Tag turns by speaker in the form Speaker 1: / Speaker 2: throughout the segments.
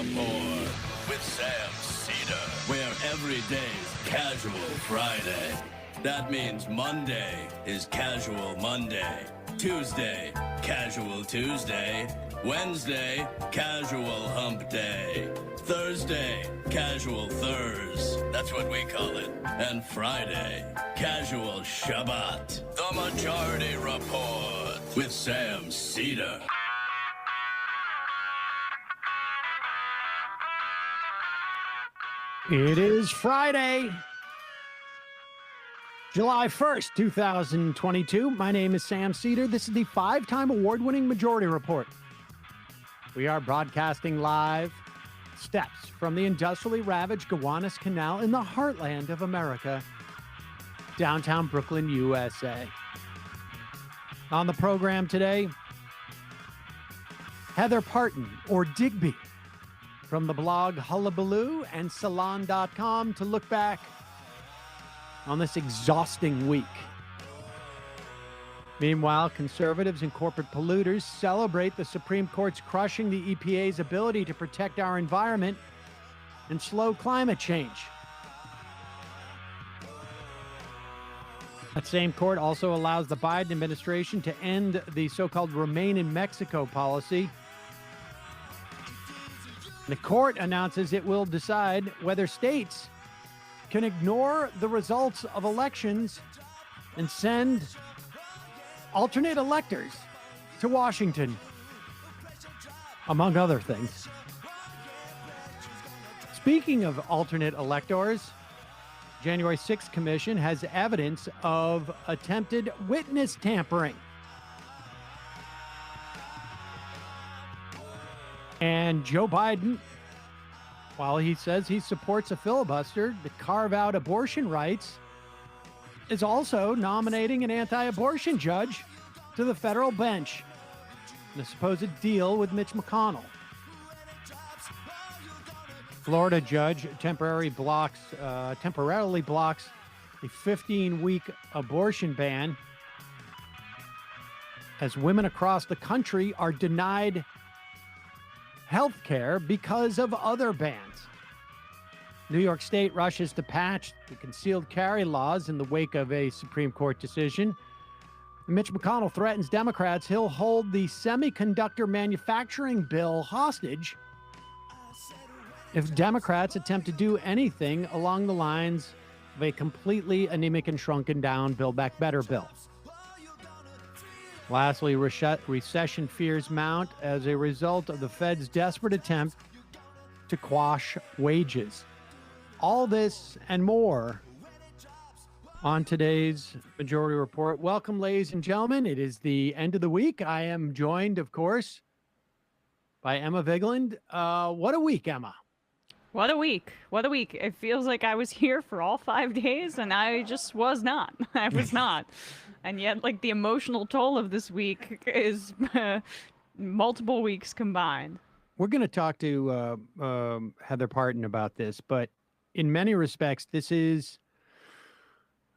Speaker 1: Report with Sam Seder, where every day's Casual Friday. That means Monday is Casual Monday, Tuesday, Casual Tuesday, Wednesday, Casual Hump Day, Thursday, Casual Thurs, that's what we call it, and Friday, Casual Shabbat. The Majority Report with Sam Seder.
Speaker 2: It is Friday, July 1st, 2022. My name is Sam Seder. This is the five-time award-winning Majority Report. We are broadcasting live steps from the industrially ravaged Gowanus Canal in the heartland of America, downtown Brooklyn, USA. On the program today, Heather Parton, or Digby, from the blog Hullabaloo and Salon.com to look back on this exhausting week. Meanwhile, conservatives and corporate polluters celebrate the Supreme Court's crushing the EPA's ability to protect our environment and slow climate change. That same court also allows the Biden administration to end the so-called Remain in Mexico policy. The court announces it will decide whether states can ignore the results of elections and send alternate electors to Washington, among other things. Speaking of alternate electors, January 6th Commission has evidence of attempted witness tampering. And Joe Biden, while he says he supports a filibuster to carve out abortion rights, is also nominating an anti-abortion judge to the federal bench in a supposed deal with Mitch McConnell. Florida judge temporarily blocks a 15-week abortion ban as women across the country are denied health care because of other bans. New York State rushes to patch the concealed carry laws in the wake of a Supreme Court decision. Mitch McConnell threatens Democrats he'll hold the semiconductor manufacturing bill hostage if Democrats attempt to do anything along the lines of a completely anemic and shrunken down Build Back Better bill. Lastly, recession fears mount as a result of the Fed's desperate attempt to quash wages. All this and more on today's Majority Report. Welcome, ladies and gentlemen. It is the end of the week. I am joined, of course, by Emma Vigeland. What a week, Emma.
Speaker 3: What a week. What a week. It feels like I was here for all 5 days, and I just was not. I was not. And yet, like, the emotional toll of this week is multiple weeks combined.
Speaker 2: We're going to talk to Heather Parton about this, but in many respects, this is,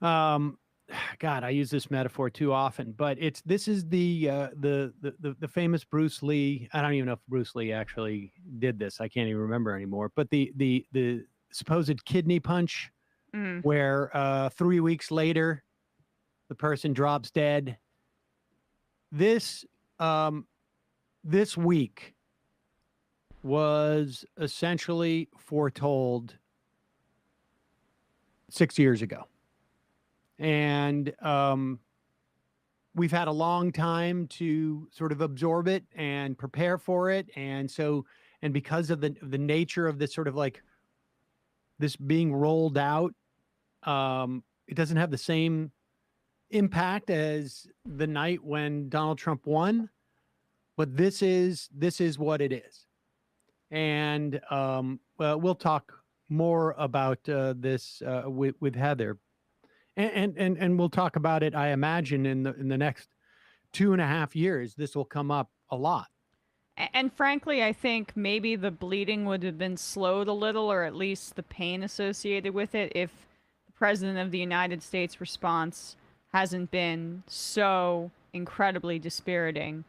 Speaker 2: God, I use this metaphor too often, but this is the famous Bruce Lee. I don't even know if Bruce Lee actually did this. I can't even remember anymore. But the supposed kidney punch, where 3 weeks later the person drops dead. This week was essentially foretold 6 years ago. And we've had a long time to sort of absorb it and prepare for it. And because of the nature of this sort of like this being rolled out, it doesn't have the same impact as the night when Donald Trump won. But this is what it is. And we'll talk more about this with Heather. And we'll talk about it, I imagine, in the next 2.5 years. This will come up a lot.
Speaker 3: And frankly, I think maybe the bleeding would have been slowed a little, or at least the pain associated with it, if the President of the United States response hasn't been so incredibly dispiriting.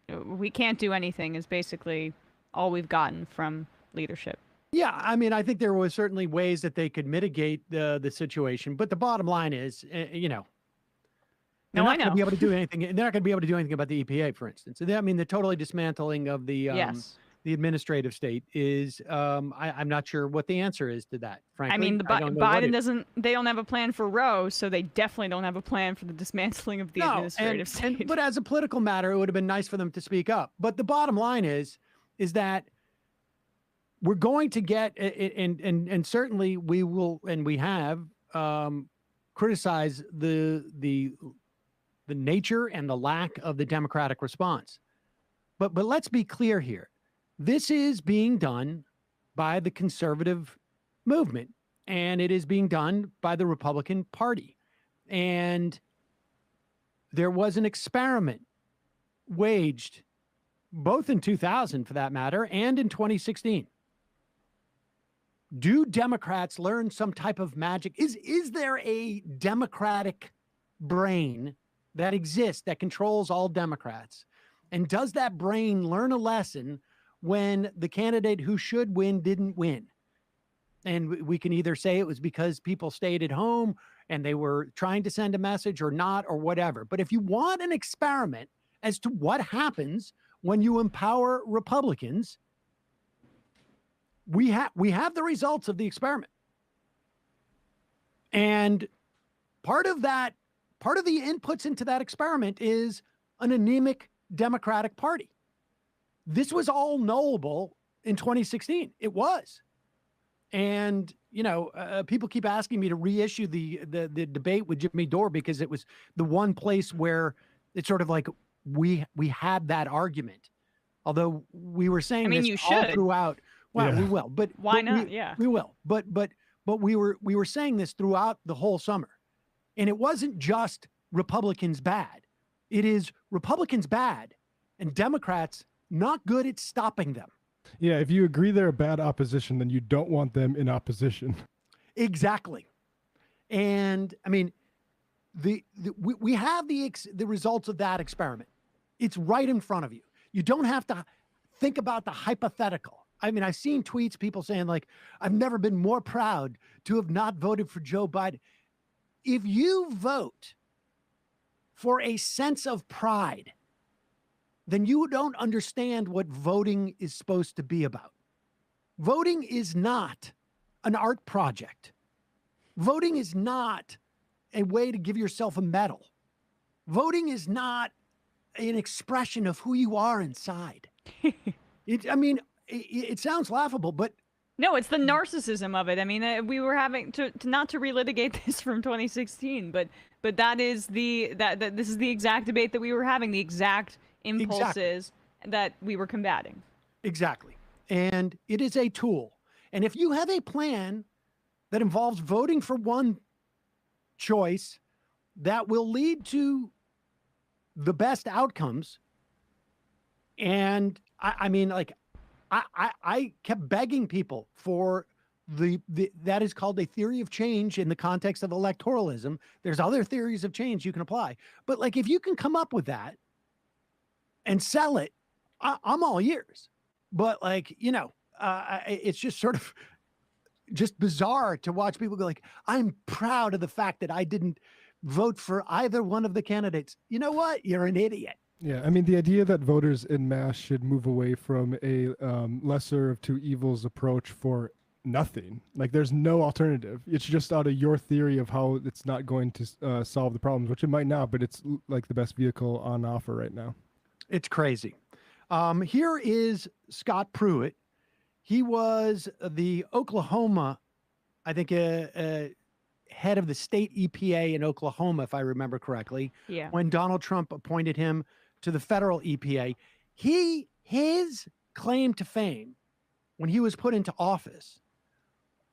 Speaker 3: we can't do anything is basically all we've gotten from leadership.
Speaker 2: Yeah, I mean, I think there was certainly ways that they could mitigate the situation, but the bottom line is, you know, they're
Speaker 3: No, I
Speaker 2: not going to
Speaker 3: know.
Speaker 2: be able to do anything. They're not going to be able to do anything about the EPA, for instance. I mean, the totally dismantling of the
Speaker 3: Yes.
Speaker 2: the administrative state is. I'm not sure what the answer is to that. Frankly,
Speaker 3: I mean,
Speaker 2: I don't know what
Speaker 3: Biden
Speaker 2: it-
Speaker 3: doesn't. They don't have a plan for Roe, so they definitely don't have a plan for the dismantling of the administrative state.
Speaker 2: But as a political matter, it would have been nice for them to speak up. But the bottom line is that we're going to get, and certainly we will, and we have criticized the nature and the lack of the Democratic response. But let's be clear here. This is being done by the conservative movement, and it is being done by the Republican Party. And there was an experiment waged both in 2000, for that matter, and in 2016. Do Democrats learn some type of magic? Is there a Democratic brain that exists that controls all Democrats? And does that brain learn a lesson when the candidate who should win didn't win? And we can either say it was because people stayed at home and they were trying to send a message or not, or whatever. But if you want an experiment as to what happens when you empower Republicans, we have the results of the experiment. And part of the inputs into that experiment is an anemic Democratic Party. This was all knowable in 2016. It was. And, you know, people keep asking me to reissue the debate with Jimmy Dore because it was the one place where it's sort of like we had that argument. Although we were saying this
Speaker 3: you
Speaker 2: all
Speaker 3: should.
Speaker 2: throughout. Well, we will, but
Speaker 3: Why
Speaker 2: but
Speaker 3: not?
Speaker 2: We will, but we were saying this throughout the whole summer, and it wasn't just Republicans bad. It is Republicans bad, and Democrats not good at stopping them.
Speaker 4: Yeah, if you agree they're a bad opposition, then you don't want them in opposition.
Speaker 2: Exactly, and I mean, we have the results of that experiment. It's right in front of you. You don't have to think about the hypothetical. I mean, I've seen tweets, people saying like, I've never been more proud to have not voted for Joe Biden. If you vote for a sense of pride, then you don't understand what voting is supposed to be about. Voting is not an art project. Voting is not a way to give yourself a medal. Voting is not an expression of who you are inside. It sounds laughable, but
Speaker 3: No, it's the narcissism of it. I mean, we were having to not to relitigate this from 2016, but that is that this is the exact debate that we were having, the exact impulses that we were combating.
Speaker 2: Exactly. And it is a tool. And if you have a plan that involves voting for one choice that will lead to the best outcomes, and I kept begging people for the that is called a theory of change in the context of electoralism. There's other theories of change you can apply, but like if you can come up with that and sell it, I'm all ears. But like, you know, it's just sort of just bizarre to watch people go like, I'm proud of the fact that I didn't vote for either one of the candidates. You know what? You're an idiot.
Speaker 4: Yeah, I mean, the idea that voters en masse should move away from a lesser of two evils approach for nothing. Like, there's no alternative. It's just out of your theory of how it's not going to solve the problems, which it might not, but it's like the best vehicle on offer right now.
Speaker 2: It's crazy. Here is Scott Pruitt. He was the Oklahoma, I think, head of the state EPA in Oklahoma, if I remember correctly.
Speaker 3: Yeah.
Speaker 2: When Donald Trump appointed him to the federal EPA, his claim to fame when he was put into office,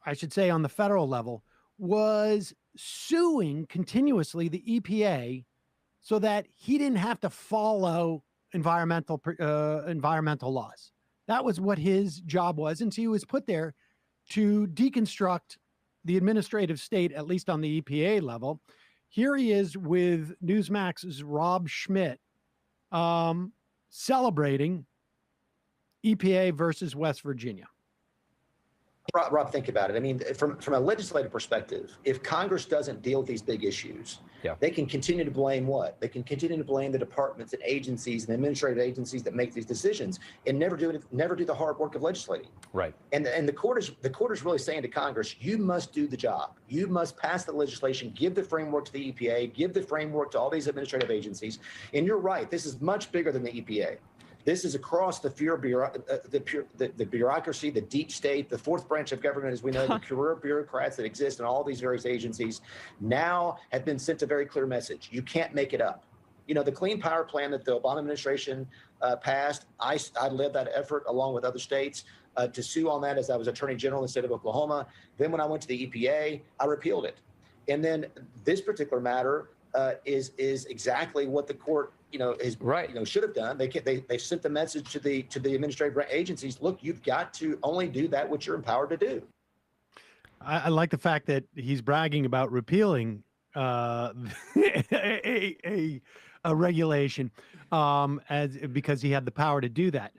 Speaker 2: I should say on the federal level, was suing continuously the EPA so that he didn't have to follow environmental laws. That was what his job was. And so he was put there to deconstruct the administrative state, at least on the EPA level. Here he is with Newsmax's Rob Schmidt celebrating EPA versus West Virginia.
Speaker 5: Rob, think about it. I mean, from a legislative perspective, if Congress doesn't deal with these big issues, they can continue to blame what? They can continue to blame the departments and agencies and administrative agencies that make these decisions, and never do the hard work of legislating.
Speaker 6: Right.
Speaker 5: And the court is really saying to Congress, you must do the job. You must pass the legislation, give the framework to the EPA, give the framework to all these administrative agencies. And you're right, this is much bigger than the EPA. This is across the bureaucracy, the deep state, the fourth branch of government, as we know, the career bureaucrats that exist in all these various agencies now have been sent a very clear message. You can't make it up. You know, the Clean Power Plan that the Obama administration passed, I led that effort along with other states to sue on that as I was Attorney General in the state of Oklahoma. Then when I went to the EPA, I repealed it. And then this particular matter is exactly what the court should have done. They sent the message to the administrative agencies. Look, you've got to only do that which you're empowered to do.
Speaker 2: I like the fact that he's bragging about repealing a regulation because he had the power to do that.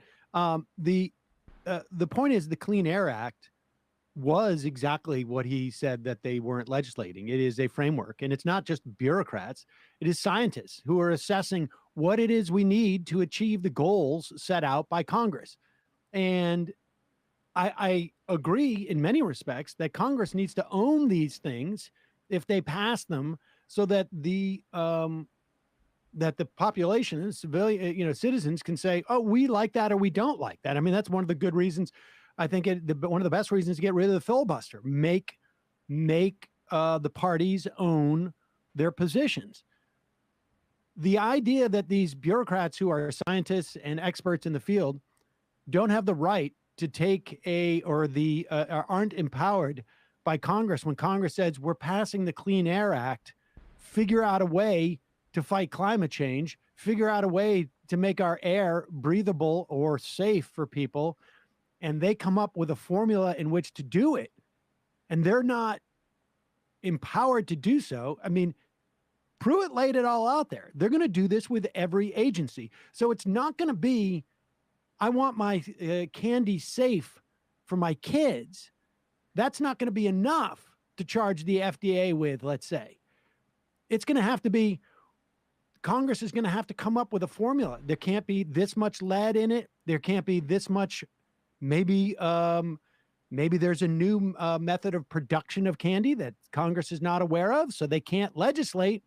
Speaker 2: The point is the Clean Air Act was exactly what he said that they weren't legislating. It is a framework, and it's not just bureaucrats. It is scientists who are assessing what it is we need to achieve the goals set out by Congress. And I agree in many respects that Congress needs to own these things if they pass them, so that the population, civilian, citizens can say, oh, we like that or we don't like that. I mean, that's one of the good reasons. I think one of the best reasons to get rid of the filibuster, make the parties own their positions. The idea that these bureaucrats who are scientists and experts in the field don't have the right to take aren't empowered by Congress when Congress says we're passing the Clean Air Act, figure out a way to fight climate change, figure out a way to make our air breathable or safe for people, and they come up with a formula in which to do it, and they're not empowered to do so. I mean, Pruitt laid it all out there. They're going to do this with every agency. So it's not going to be, I want my candy safe for my kids. That's not going to be enough to charge the FDA with, let's say. It's going to have to be, Congress is going to have to come up with a formula. There can't be this much lead in it. There can't be this much. Maybe there's a new method of production of candy that Congress is not aware of, so they can't legislate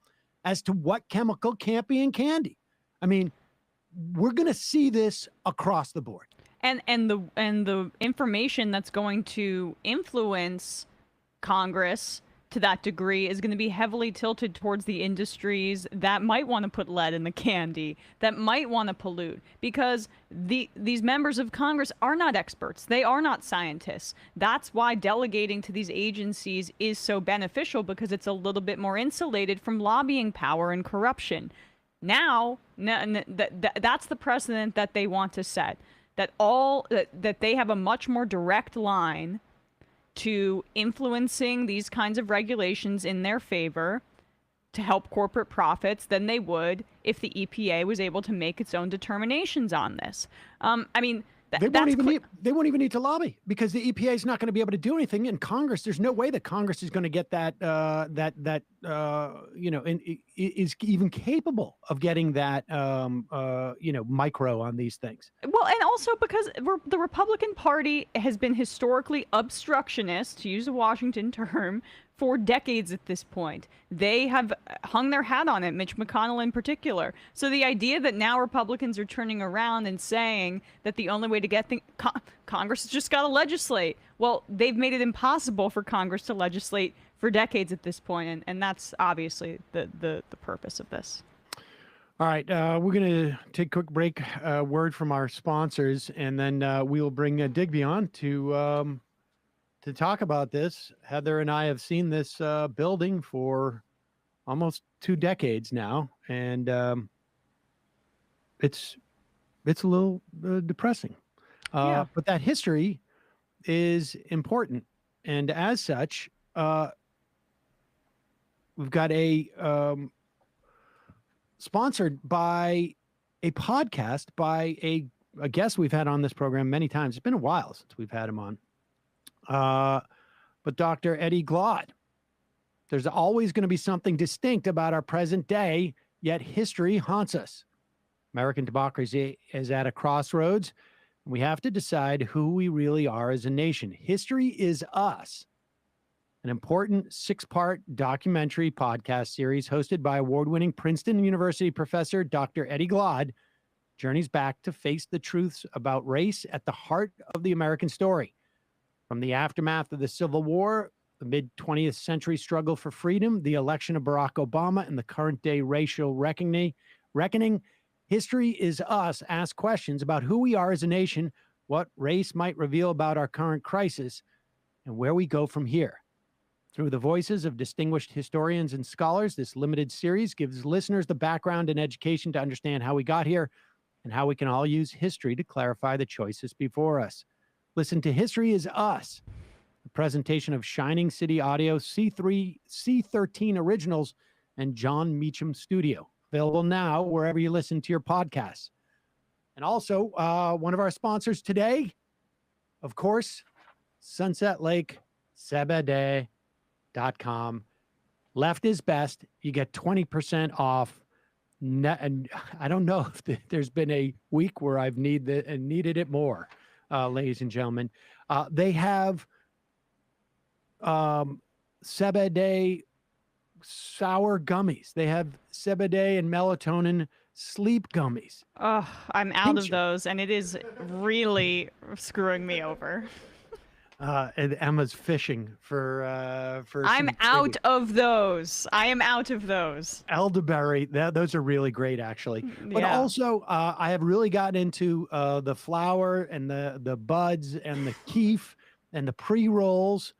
Speaker 2: as to what chemical can't be in candy. I mean, we're going to see this across the board.
Speaker 3: And the information that's going to influence Congress to that degree is going to be heavily tilted towards the industries that might want to put lead in the candy, that might want to pollute, because these members of Congress are not experts. They are not scientists. That's why delegating to these agencies is so beneficial, because it's a little bit more insulated from lobbying power and corruption. Now, that's the precedent that they want to set, that they have a much more direct line to influencing these kinds of regulations in their favor to help corporate profits than they would if the EPA was able to make its own determinations on this. I mean,
Speaker 2: they won't even need to lobby, because the EPA is not going to be able to do anything. In Congress, there's no way that Congress is going to get is even capable of getting that micro on these things.
Speaker 3: Well, and also because the Republican Party has been historically obstructionist, to use a Washington term, for decades at this point. They have hung their hat on it, Mitch McConnell in particular. So the idea that now Republicans are turning around and saying that the only way to get Congress has just got to legislate. Well, they've made it impossible for Congress to legislate for decades at this point, and that's obviously the purpose of this.
Speaker 2: All right, we're going to take a quick break, word from our sponsors, and then we will bring Digby on to talk about this. Heather and I have seen this building for almost 2 decades now, and it's a little depressing. But that history is important, and as such, we've got a sponsored by a podcast by a guest we've had on this program many times. It's been a while since we've had him on. But Dr. Eddie Glaude. There's always going to be something distinct about our present day, yet history haunts us. American democracy is at a crossroads. We have to decide who we really are as a nation. History is Us, an important 6-part documentary podcast series hosted by award-winning Princeton University professor Dr. Eddie Glaude, journeys back to face the truths about race at the heart of the American story. From the aftermath of the Civil War, the mid-20th century struggle for freedom, the election of Barack Obama, and the current-day racial reckoning, History is Us asks questions about who we are as a nation, what race might reveal about our current crisis, and where we go from here. Through the voices of distinguished historians and scholars, this limited series gives listeners the background and education to understand how we got here and how we can all use history to clarify the choices before us. Listen to History is Us, a presentation of Shining City Audio, C13 Originals, and Jon Meacham Studio. Available now wherever you listen to your podcasts. And also, one of our sponsors today, of course, Sunset Lake Sebede.com. Left is best. You get 20% off. And I don't know if there's been a week where I've needed it more, ladies and gentlemen. They have Sebede sour gummies. They have Sebede and melatonin sleep gummies.
Speaker 3: Oh, I'm out of those, and it is really screwing me over.
Speaker 2: And Emma's fishing for
Speaker 3: I'm out of those. I am out of those.
Speaker 2: Elderberry, those are really great, actually. But also, I have really gotten into the flour and the buds and the keef and the pre-rolls.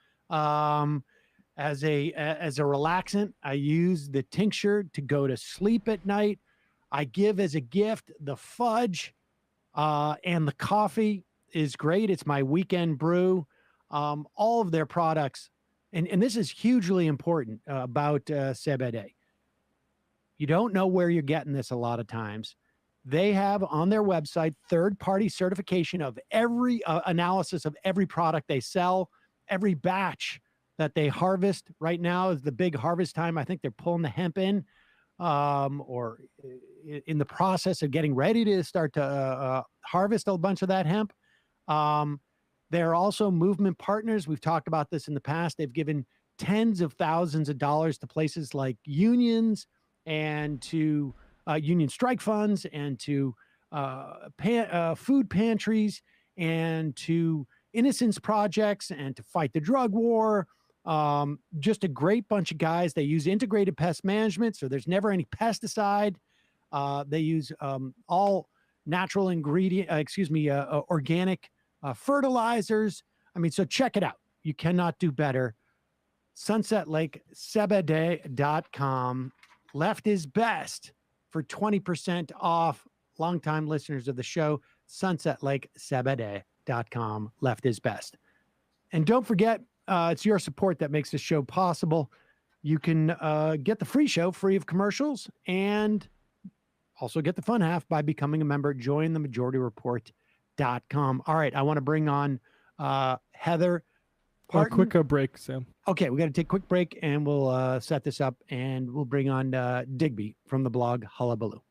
Speaker 2: As a relaxant, I use the tincture to go to sleep at night. I give as a gift the fudge, and the coffee is great. It's my weekend brew. All of their products, and this is hugely important about Sebede. You don't know where you're getting this a lot of times. They have on their website third-party certification of every analysis of every product they sell, every batch that they harvest. Right now is the big harvest time. I think they're pulling the hemp in, or in the process of getting ready to start to harvest a bunch of that hemp. They're also movement partners. We've talked about this in the past. They've given tens of thousands of dollars to places like unions and to union strike funds and to food pantries and to innocence projects and to fight the drug war. Just a great bunch of guys. They use integrated pest management, so there's never any pesticide. They use all natural organic fertilizers. I mean, so check it out. You cannot do better. Sunset Lake Sebede.com. Left is best for 20% off. Longtime listeners of the show, Sunset Lake Sebede.com. Left is best. And don't forget, it's your support that makes this show possible. You can get the free show free of commercials and also get the fun half by becoming a member. Join the majorityReport.com. All right, I want to bring on Heather Parton.
Speaker 4: A quick break, Sam.
Speaker 2: Okay, we got to take a quick break, and we'll set this up, and we'll bring on Digby from the blog Hullabaloo.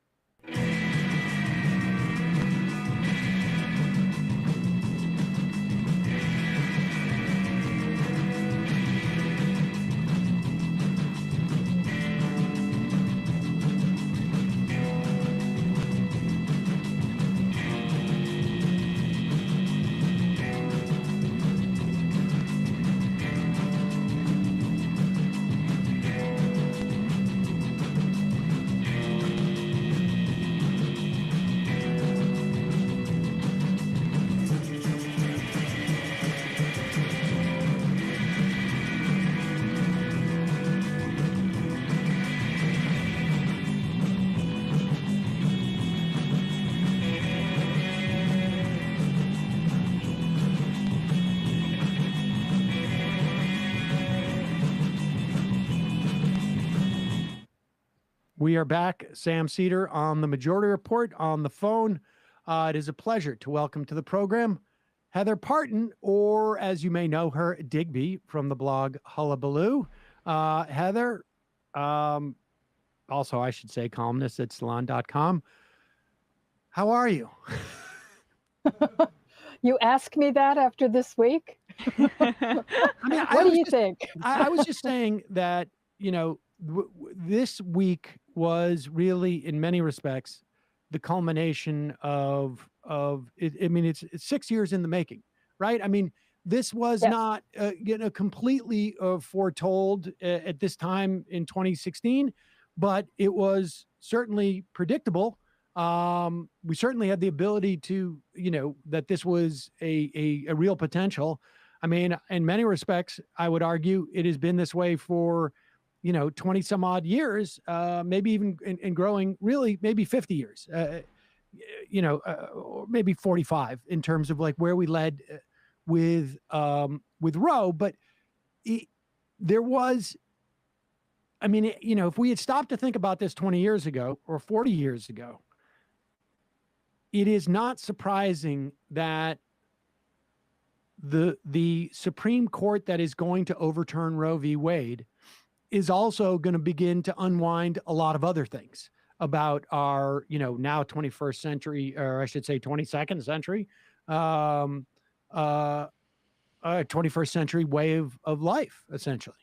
Speaker 2: We are back. Sam Seder on the Majority Report on the phone. It is a pleasure to welcome to the program Heather Parton, or as you may know her, Digby from the blog Hullabaloo. Heather, also I should say columnist at salon.com. How are you?
Speaker 6: You ask me that after this week? What do you think?
Speaker 2: I was just saying that, this week was really, in many respects, the culmination of it. I mean, it's 6 years in the making, right? I mean, this was not, completely foretold at this time in 2016, but it was certainly predictable. We certainly had the ability to, that this was a real potential. I mean, in many respects, I would argue it has been this way for, 20 some odd years, maybe even in growing, really, maybe 50 years, or maybe 45 in terms of like where we led with Roe. But there was, I mean, if we had stopped to think about this 20 years ago or 40 years ago, it is not surprising that the Supreme Court that is going to overturn Roe v. Wade is also going to begin to unwind a lot of other things about our, now 21st century, or I should say 22nd century, 21st century way of life, essentially.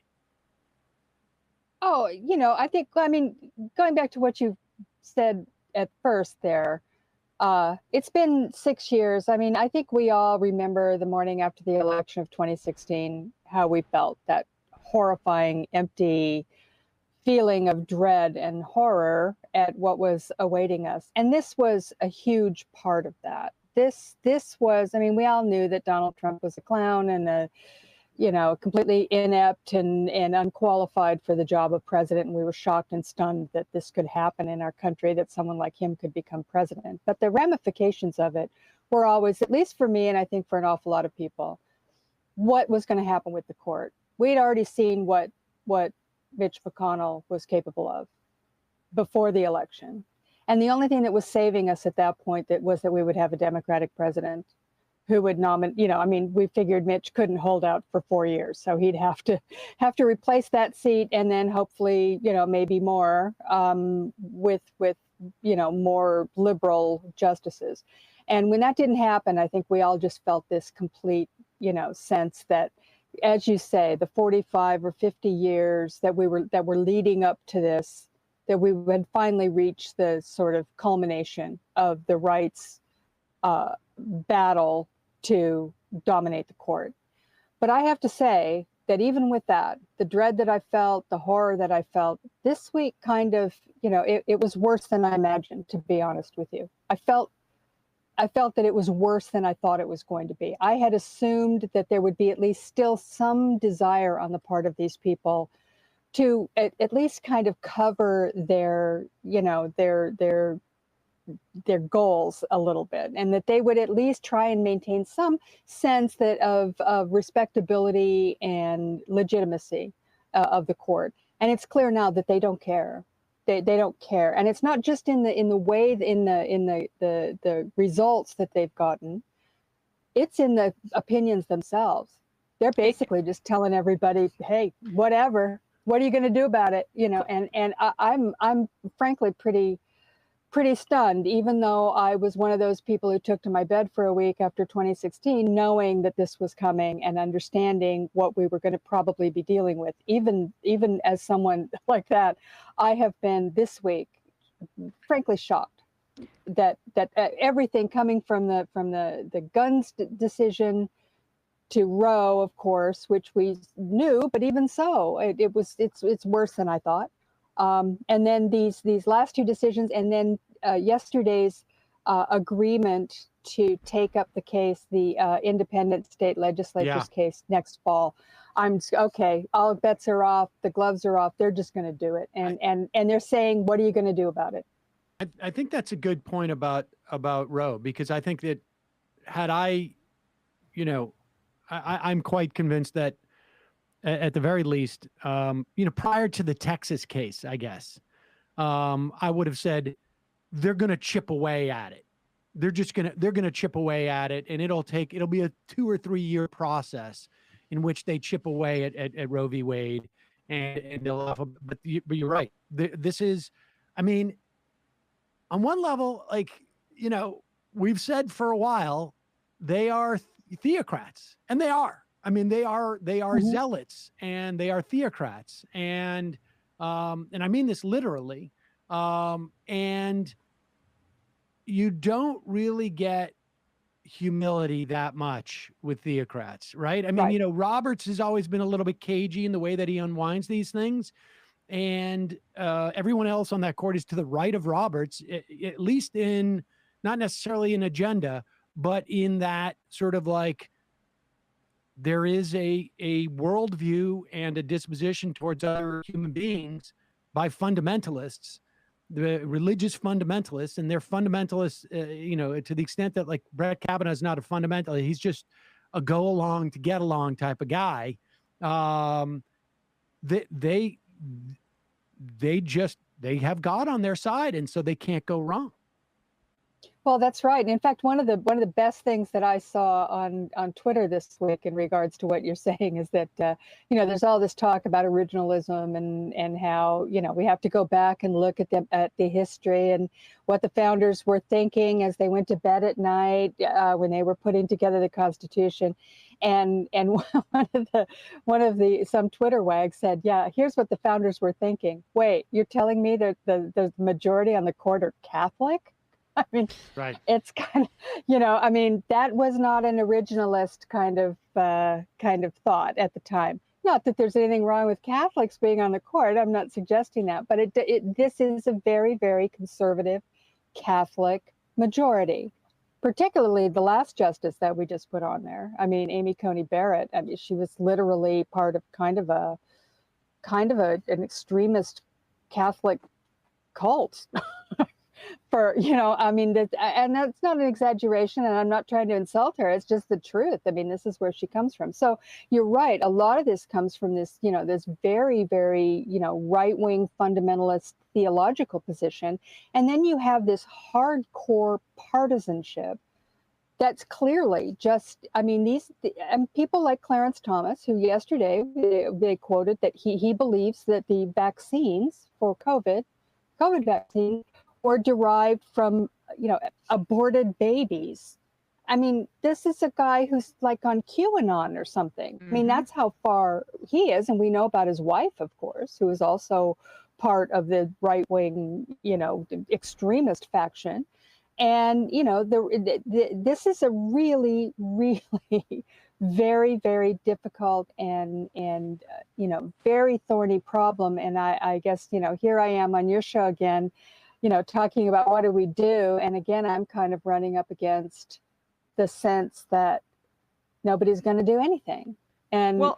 Speaker 6: Oh, I think, going back to what you said at first there, it's been 6 years. I mean, I think we all remember the morning after the election of 2016, how we felt, that horrifying, empty feeling of dread and horror at what was awaiting us. And this was a huge part of that. This was, I mean, we all knew that Donald Trump was a clown and completely inept and unqualified for the job of president. And we were shocked and stunned that this could happen in our country, that someone like him could become president. But the ramifications of it were always, at least for me, and I think for an awful lot of people, what was going to happen with the court. We'd already seen what Mitch McConnell was capable of before the election. And the only thing that was saving us at that point was that we would have a Democratic president who would nominate, we figured Mitch couldn't hold out for 4 years. So he'd have to replace that seat, and then hopefully, maybe more with more liberal justices. And when that didn't happen, I think we all just felt this complete, sense that, as you say, the 45 or 50 years that were leading up to this, that we had finally reached the sort of culmination of the rights battle to dominate the court. But I have to say that even with that, the dread that I felt, the horror that I felt, this week kind of, it was worse than I imagined, to be honest with you. I felt that it was worse than I thought it was going to be. I had assumed that there would be at least still some desire on the part of these people to at least kind of cover their goals a little bit, and that they would at least try and maintain some sense that of respectability and legitimacy of the court. And it's clear now that they don't care. They don't care, and it's not just in the way in the results that they've gotten. It's in the opinions themselves. They're basically just telling everybody, "Hey, whatever. What are you going to do about it?" And I'm frankly pretty stunned, even though I was one of those people who took to my bed for a week after 2016, knowing that this was coming and understanding what we were going to probably be dealing with. Even as someone like that, I have been this week, frankly, shocked that everything coming from the guns decision to Roe, of course, which we knew, but even so, it's worse than I thought. And then these last two decisions, and then yesterday's agreement to take up the case, the independent state legislatures case next fall. I'm okay. All bets are off. The gloves are off. They're just going to do it, and they're saying, "What are you going to do about it?"
Speaker 2: I think that's a good point about Roe, because I think that had I'm quite convinced that at the very least, prior to the Texas case, I guess, I would have said they're going to chip away at it. They're going to chip away at it, and it'll be a 2 or 3 year process in which they chip away at Roe v. Wade, and they'll have but you're right. This is, I mean, on one level, like, you know, we've said for a while, they are theocrats, and they are. I mean, they are zealots, and they are theocrats, and I mean this literally. And you don't really get humility that much with theocrats, right? I mean, you know, Roberts has always been a little bit cagey in the way that he unwinds these things. And everyone else on that court is to the right of Roberts, at least in, not necessarily an agenda, but in that sort of like, there is a worldview and a disposition towards other human beings by fundamentalists, the religious fundamentalists, and they're fundamentalists, you know, to the extent that, like, Brett Kavanaugh is not a fundamentalist. He's just a go along to get along type of guy. They have God on their side, and so they can't go wrong.
Speaker 6: Well, that's right. In fact, one of the best things that I saw on Twitter this week in regards to what you're saying is that you know, there's all this talk about originalism and how, you know, we have to go back and look at the history and what the founders were thinking as they went to bed at night when they were putting together the Constitution. And one of the some Twitter wags said, yeah, here's what the founders were thinking. Wait, you're telling me that the majority on the court are Catholic? I mean,
Speaker 2: right.
Speaker 6: It's kind of, you know, I mean, that was not an originalist kind of thought at the time. Not that there's anything wrong with Catholics being on the court. I'm not suggesting that, but this is a very, very conservative Catholic majority, particularly the last justice that we just put on there. I mean, Amy Coney Barrett. I mean, she was literally part of kind of an extremist Catholic cult. For, you know, I mean, and that's not an exaggeration, and I'm not trying to insult her. It's just the truth. I mean, this is where she comes from. So you're right. A lot of this comes from this, you know, this very, very, you know, right-wing fundamentalist theological position. And then you have this hardcore partisanship that's clearly just, I mean, and people like Clarence Thomas, who yesterday they quoted that he believes that the vaccines for COVID vaccines or derived from, you know, aborted babies. I mean, this is a guy who's like on QAnon or something. I mean, that's how far he is. And we know about his wife, of course, who is also part of the right-wing, you know, extremist faction. And, you know, this is a really, really very, very difficult and you know, very thorny problem. And I guess, you know, here I am on your show again, you know, talking about what do we do? And again, I'm kind of running up against the sense that nobody's going to do anything. And
Speaker 3: well,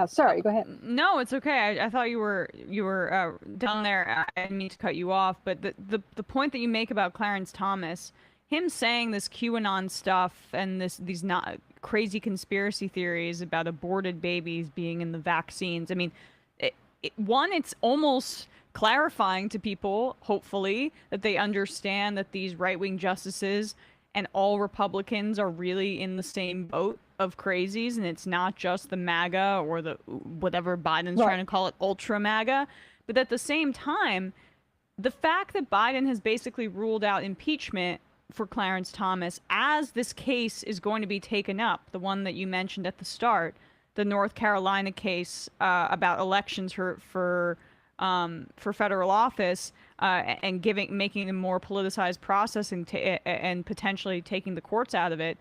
Speaker 6: sorry, go ahead.
Speaker 3: No, it's okay. I thought you were down there. I didn't mean to cut you off, but the point that you make about Clarence Thomas, him saying this QAnon stuff and these not crazy conspiracy theories about aborted babies being in the vaccines. I mean, it's almost clarifying to people, hopefully, that they understand that these right-wing justices and all Republicans are really in the same boat of crazies, and it's not just the MAGA or the whatever Biden's trying to call it, ultra MAGA. But at the same time, the fact that Biden has basically ruled out impeachment for Clarence Thomas as this case is going to be taken up, the one that you mentioned at the start, the North Carolina case about elections for federal office and making a more politicized process and potentially taking the courts out of it,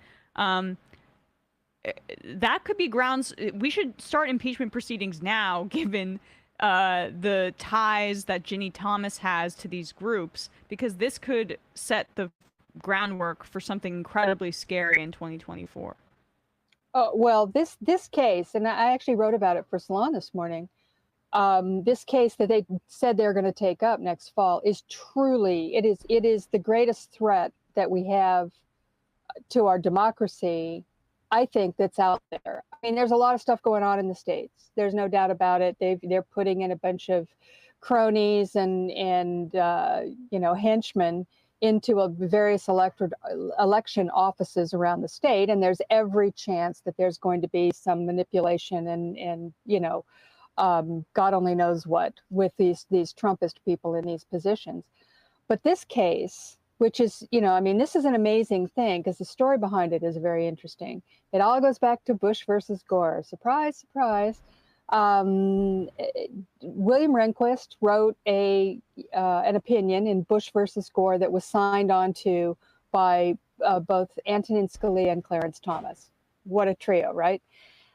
Speaker 3: that could be grounds. We should start impeachment proceedings now, given the ties that Ginny Thomas has to these groups, because this could set the groundwork for something incredibly scary in 2024.
Speaker 6: Oh, well, this case, and I actually wrote about it for Salon this morning. This case that they said they're going to take up next fall is truly, it is the greatest threat that we have to our democracy, I think, that's out there. I mean, there's a lot of stuff going on in the States. There's no doubt about it. They're putting in a bunch of cronies and henchmen into various election offices around the state, and there's every chance that there's going to be some manipulation and God only knows what with these Trumpist people in these positions. But this case, which is, this is an amazing thing because the story behind it is very interesting. It all goes back to Bush versus Gore. Surprise, surprise. William Rehnquist wrote an opinion in Bush versus Gore that was signed on to by both Antonin Scalia and Clarence Thomas. What a trio, right?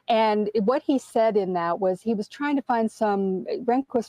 Speaker 6: And what he said in that was Rehnquist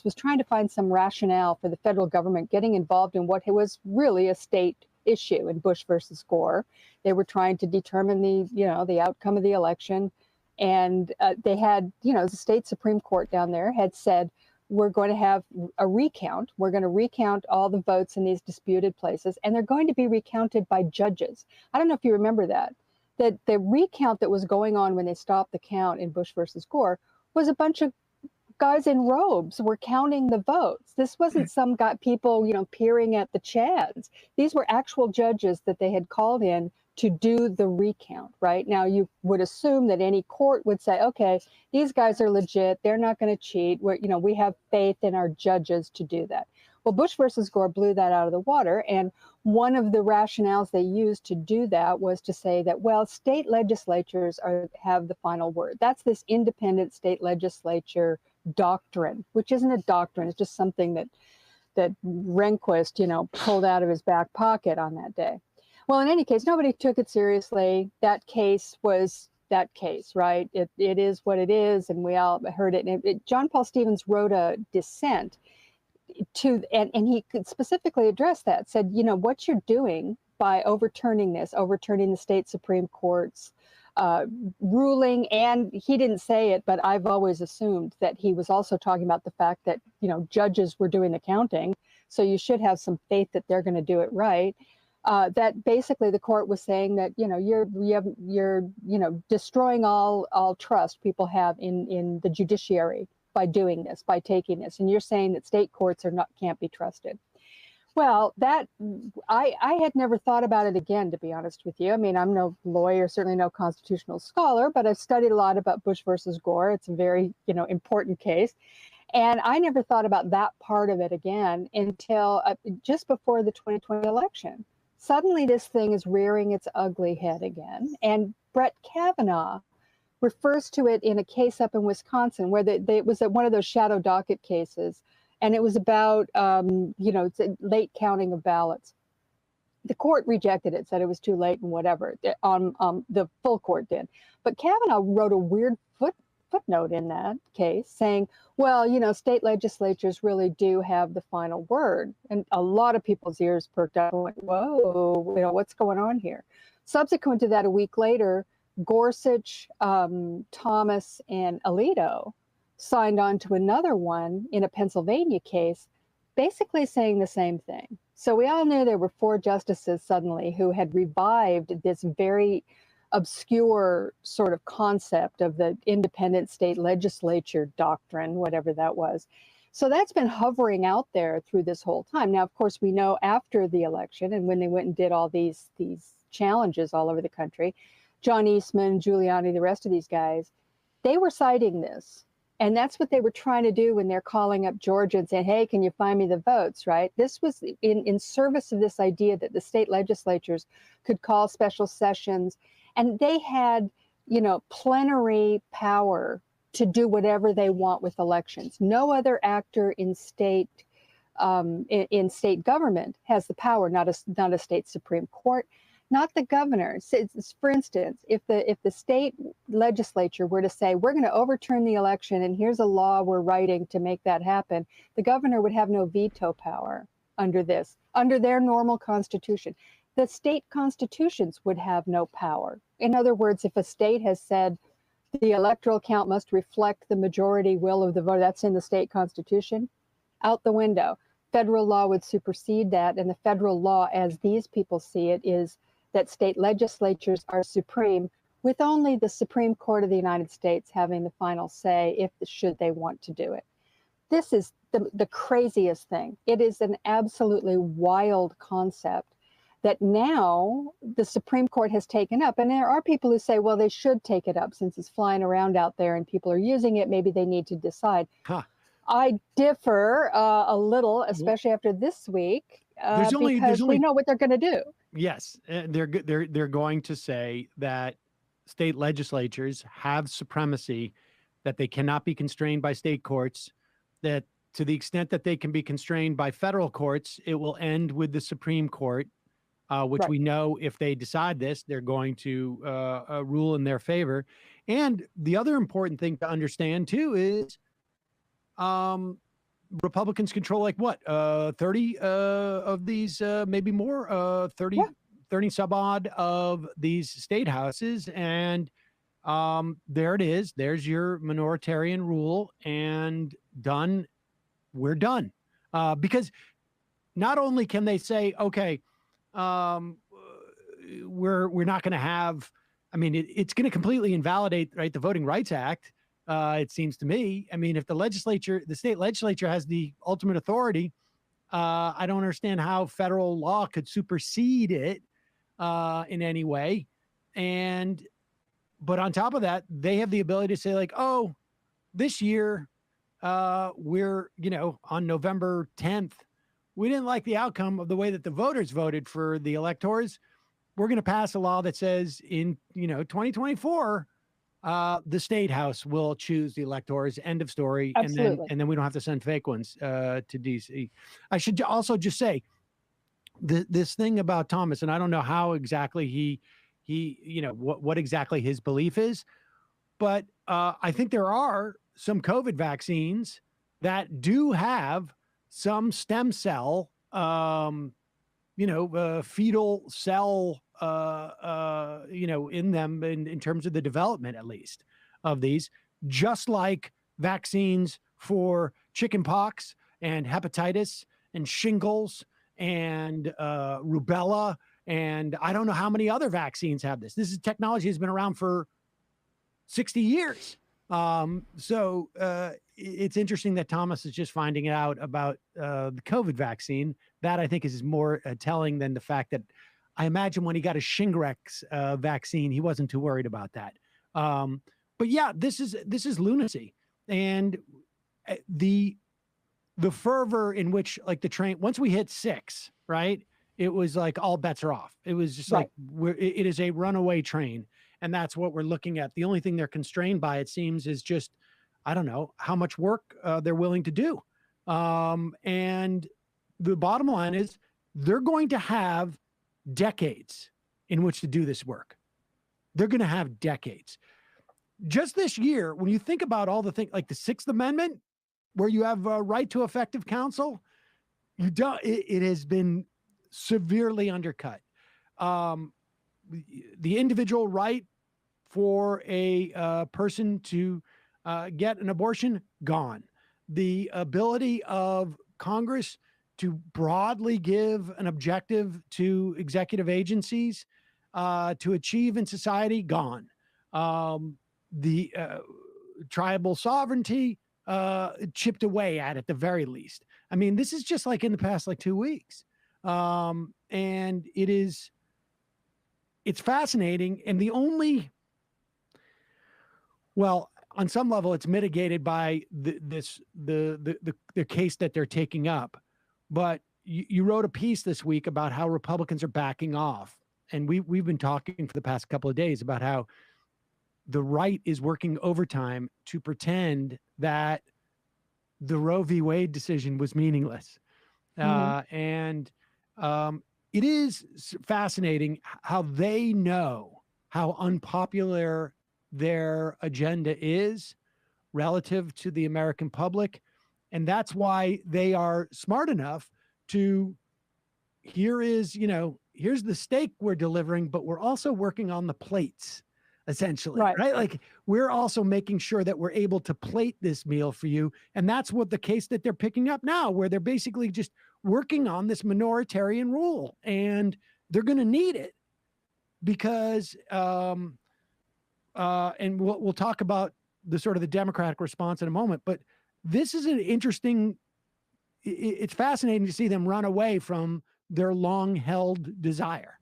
Speaker 6: was trying to find some rationale for the federal government getting involved in what was really a state issue in Bush versus Gore. They were trying to determine the outcome of the election. And they had, the state Supreme Court down there had said, we're going to have a recount. We're going to recount all the votes in these disputed places, and they're going to be recounted by judges. I don't know if you remember that the recount that was going on when they stopped the count in Bush versus Gore was a bunch of guys in robes were counting the votes. This wasn't some people, peering at the chads. These were actual judges that they had called in to do the recount, right? Now, you would assume that any court would say, okay, these guys are legit. They're not going to cheat. We have faith in our judges to do that. Well, Bush versus Gore blew that out of the water. And one of the rationales they used to do that was to say that, well, state legislatures have the final word. That's this independent state legislature doctrine, which isn't a doctrine. It's just something that Rehnquist, pulled out of his back pocket on that day. Well, in any case, nobody took it seriously. That case was that case, right? It is what it is, and we all heard it. And John Paul Stevens wrote a dissent and he could specifically address that, said, what you're doing by overturning the state Supreme Court's ruling, and he didn't say it, but I've always assumed that he was also talking about the fact that, judges were doing the counting, so you should have some faith that they're going to do it right. That basically the court was saying that you're destroying all trust people have in the judiciary by doing this, by taking this, and you're saying that state courts can't be trusted. Well, that I had never thought about it again, to be honest with you. I mean, I'm no lawyer, certainly no constitutional scholar, but I've studied a lot about Bush versus Gore. It's a very important case. And I never thought about that part of it again until just before the 2020 election. Suddenly this thing is rearing its ugly head again. And Brett Kavanaugh refers to it in a case up in Wisconsin where it was one of those shadow docket cases. And it was about, late counting of ballots. The court rejected it, said it was too late and whatever. The full court did. But Kavanaugh wrote a weird footnote in that case saying, well, state legislatures really do have the final word. And a lot of people's ears perked up and went, whoa, what's going on here? Subsequent to that, a week later, Gorsuch, Thomas, and Alito signed on to another one in a Pennsylvania case, basically saying the same thing. So we all knew there were 4 justices suddenly who had revived this very obscure sort of concept of the independent state legislature doctrine, whatever that was. So that's been hovering out there through this whole time. Now, of course, we know after the election and when they went and did all these challenges all over the country, John Eastman, Giuliani, the rest of these guys, they were citing this. And that's what they were trying to do when they're calling up Georgia and saying, hey, can you find me the votes, right? This was in service of this idea that the state legislatures could call special sessions, and they had, plenary power to do whatever they want with elections. No other actor in state government has the power, not a state Supreme Court, not the governor. For instance, if the state legislature were to say, we're going to overturn the election and here's a law we're writing to make that happen, the governor would have no veto power under their normal constitution. The state constitutions would have no power. In other words, if a state has said the electoral count must reflect the majority will of the voter, that's in the state constitution, out the window. Federal law would supersede that, and the federal law, as these people see it, is that state legislatures are supreme, with only the Supreme Court of the United States having the final say should they want to do it. this is the craziest thing. It is an absolutely wild concept that now the Supreme Court has taken up. And there are people who say, well, they should take it up since it's flying around out there and people are using it. Maybe they need to decide.
Speaker 2: Huh.
Speaker 6: I differ a little, especially after this week, because we know what they're going to do.
Speaker 2: Yes, they're going to say that state legislatures have supremacy, that they cannot be constrained by state courts, that to the extent that they can be constrained by federal courts, it will end with the Supreme Court, which
Speaker 6: Right.
Speaker 2: we know if they decide this, they're going to rule in their favor. And the other important thing to understand too is Republicans control like what, 30 of these, maybe more, 30,
Speaker 6: Yeah.
Speaker 2: 30 some odd of these state houses. And there it is. There's your minoritarian rule, and done. We're done. Because not only can they say, okay, we're not going to have, I mean, it's going to completely invalidate, right, the Voting Rights Act. It seems to me. I mean, if the state legislature has the ultimate authority, I don't understand how federal law could supersede it in any way. But on top of that, they have the ability to say like, oh, this year, we're, on November 10th, we didn't like the outcome of the way that the voters voted for the electors. We're going to pass a law that says in, 2024, the state house will choose the electors, end of story.
Speaker 6: Absolutely.
Speaker 2: And then we don't have to send fake ones to DC. I should also just say this thing about Thomas, and I don't know how exactly he what exactly his belief is, but I think there are some COVID vaccines that do have some stem cell, fetal cell, in them in terms of the development, at least, of these, just like vaccines for chickenpox and hepatitis and shingles and rubella. And I don't know how many other vaccines have this. This is technology has been around for 60 years. So it's interesting that Thomas is just finding out about the COVID vaccine. That I think is more telling than the fact that I imagine when he got a Shingrix vaccine, he wasn't too worried about that. But yeah, this is lunacy, and the fervor in which, like, the train, once we hit 6, right, it was like all bets are off. It was just
Speaker 6: Right.
Speaker 2: like it is a runaway train. And that's what we're looking at. The only thing they're constrained by, it seems, is just, I don't know, how much work they're willing to do. And the bottom line is they're going to have decades in which to do this work. They're going to have decades. Just this year, when you think about all the things like the 6th Amendment, where you have a right to effective counsel, it has been severely undercut. The individual right for a person to get an abortion, gone. The ability of Congress to broadly give an objective to executive agencies to achieve in society, gone. The tribal sovereignty chipped away at the very least. I mean, this is just like in the past, 2 weeks. And it's fascinating. And on some level, it's mitigated by the case that they're taking up. But you wrote a piece this week about how Republicans are backing off. And we've been talking for the past couple of days about how the right is working overtime to pretend that the Roe v. Wade decision was meaningless. And it is fascinating how they know how unpopular their agenda is relative to the American public. And that's why they are smart enough to, here's the steak we're delivering, but we're also working on the plates, essentially, right? Like, we're also making sure that we're able to plate this meal for you. And that's what the case that they're picking up now, where they're basically just working on this minoritarian rule, and they're going to need it because, and we'll talk about the sort of the Democratic response in a moment, but this is an interesting, it's fascinating to see them run away from their long-held desire.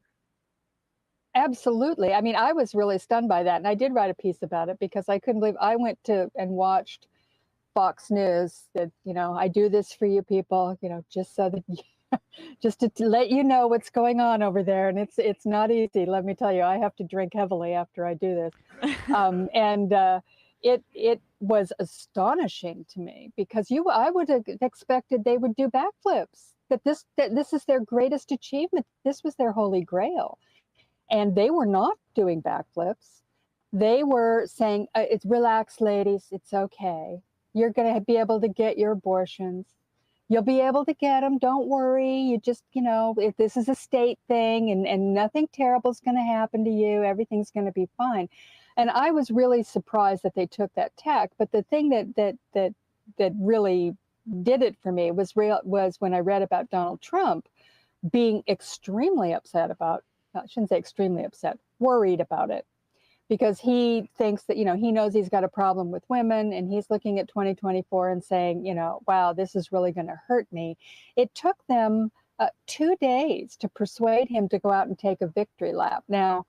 Speaker 6: Absolutely. I mean, I was really stunned by that. And I did write a piece about it because I couldn't believe I went to and watched Fox News that, I do this for you people, just so that just to let you know what's going on over there. And it's not easy. Let me tell you, I have to drink heavily after I do this. It was astonishing to me because I would have expected they would do backflips, that this is their greatest achievement. This was their Holy Grail. And they were not doing backflips. They were saying, it's relax, ladies, it's okay. You're going to be able to get your abortions. You'll be able to get them. Don't worry. You just, if this is a state thing and nothing terrible is going to happen to you, everything's going to be fine. And I was really surprised that they took that tack. But the thing that really did it for me was when I read about Donald Trump being extremely upset about, I shouldn't say extremely upset, worried about it, because he thinks that, he knows he's got a problem with women and he's looking at 2024 and saying, wow, this is really going to hurt me. It took them 2 days to persuade him to go out and take a victory lap. Now,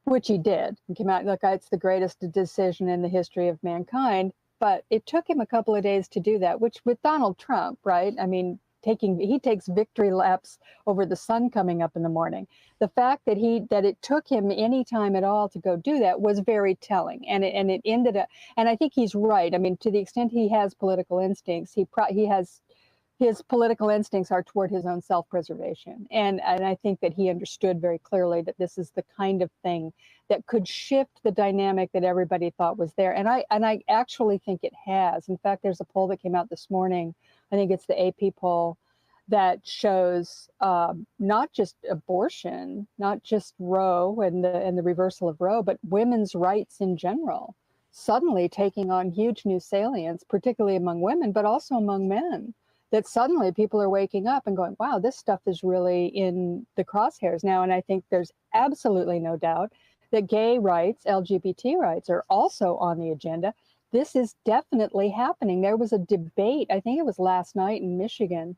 Speaker 6: which he did. He came out, look, it's the greatest decision in the history of mankind. But it took him a couple of days to do that, which with Donald Trump, right? I mean, he takes victory laps over the sun coming up in the morning. The fact that it took him any time at all to go do that was very telling, and it ended up. And I think he's right. I mean, to the extent he has political instincts, his political instincts are toward his own self-preservation, and I think that he understood very clearly that this is the kind of thing that could shift the dynamic that everybody thought was there, and I actually think it has. In fact, there's a poll that came out this morning. I think it's the AP poll that shows not just abortion, not just Roe and the reversal of Roe, but women's rights in general, suddenly taking on huge new salience, particularly among women, but also among men. That suddenly people are waking up and going, wow, this stuff is really in the crosshairs now. And I think there's absolutely no doubt that gay rights, LGBT rights are also on the agenda. This is definitely happening. There was a debate, I think it was last night in Michigan,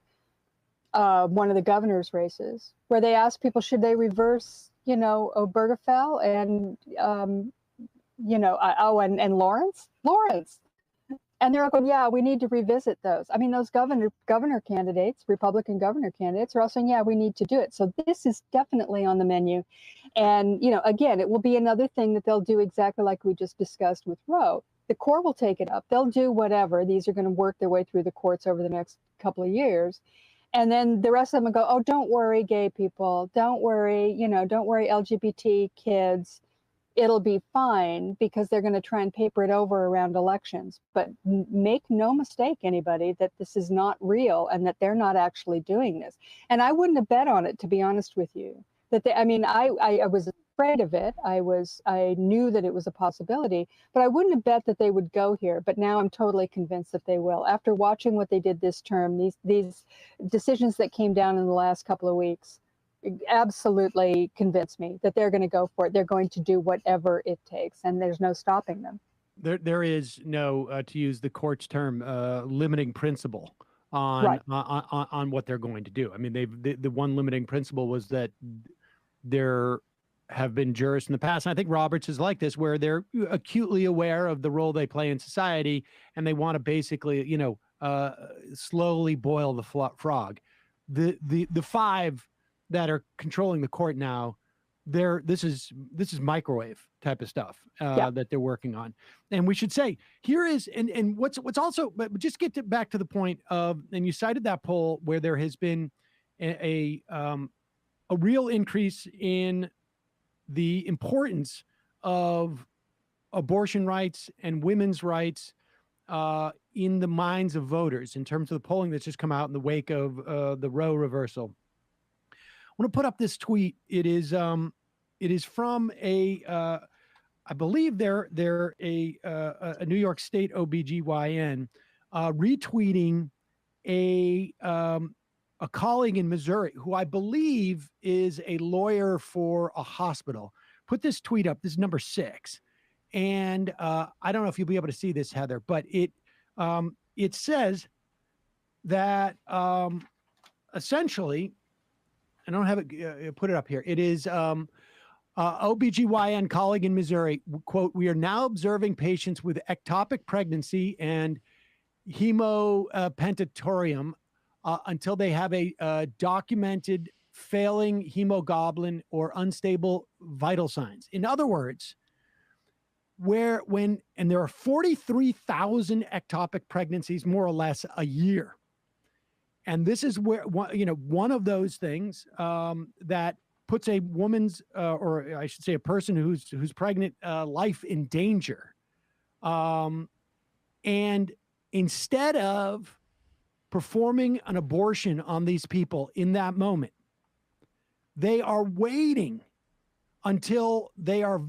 Speaker 6: one of the governor's races, where they asked people, should they reverse, Obergefell and, and Lawrence. And they're all going, yeah, we need to revisit those. I mean, those governor candidates, Republican governor candidates, are all saying, yeah, we need to do it. So this is definitely on the menu. And, again, it will be another thing that they'll do exactly like we just discussed with Roe. The court will take it up. They'll do whatever. These are going to work their way through the courts over the next couple of years. And then the rest of them will go, oh, don't worry, gay people. Don't worry, don't worry, LGBT kids. It'll be fine, because they're going to try and paper it over around elections. But make no mistake, anybody, that this is not real and that they're not actually doing this. And I wouldn't have bet on it, to be honest with you. I was afraid of it. I knew that it was a possibility, but I wouldn't have bet that they would go here. But now I'm totally convinced that they will. After watching what they did this term, these decisions that came down in the last couple of weeks, absolutely convinced me that they're going to go for it. They're going to do whatever it takes, and there's no stopping them.
Speaker 2: There is no, to use the court's term, limiting principle on
Speaker 6: Right.
Speaker 2: on what they're going to do. I mean, the one limiting principle was that there have been jurists in the past, and I think Roberts is like this, where they're acutely aware of the role they play in society, and they want to basically, slowly boil the frog. The five that are controlling the court now, this is microwave type of stuff that they're working on. And we should say here is, and what's also, but just get back to the point of, and you cited that poll where there has been a real increase in the importance of abortion rights and women's rights in the minds of voters in terms of the polling that's just come out in the wake of the Roe reversal. I want to put up this tweet. It is from I believe they're a New York State OBGYN retweeting a colleague in Missouri who I believe is a lawyer for a hospital. Put this tweet up. This is number 6, and I don't know if you'll be able to see this, Heather, but it says that essentially, I don't have it, put it up here. It is OBGYN colleague in Missouri, quote, "We are now observing patients with ectopic pregnancy and hemopentatorium until they have a documented failing hemoglobin or unstable vital signs." In other words, there are 43,000 ectopic pregnancies, more or less, a year. And this is where, one of those things that puts a woman's, or I should say a person who's pregnant, life in danger. And instead of performing an abortion on these people in that moment, they are waiting until they are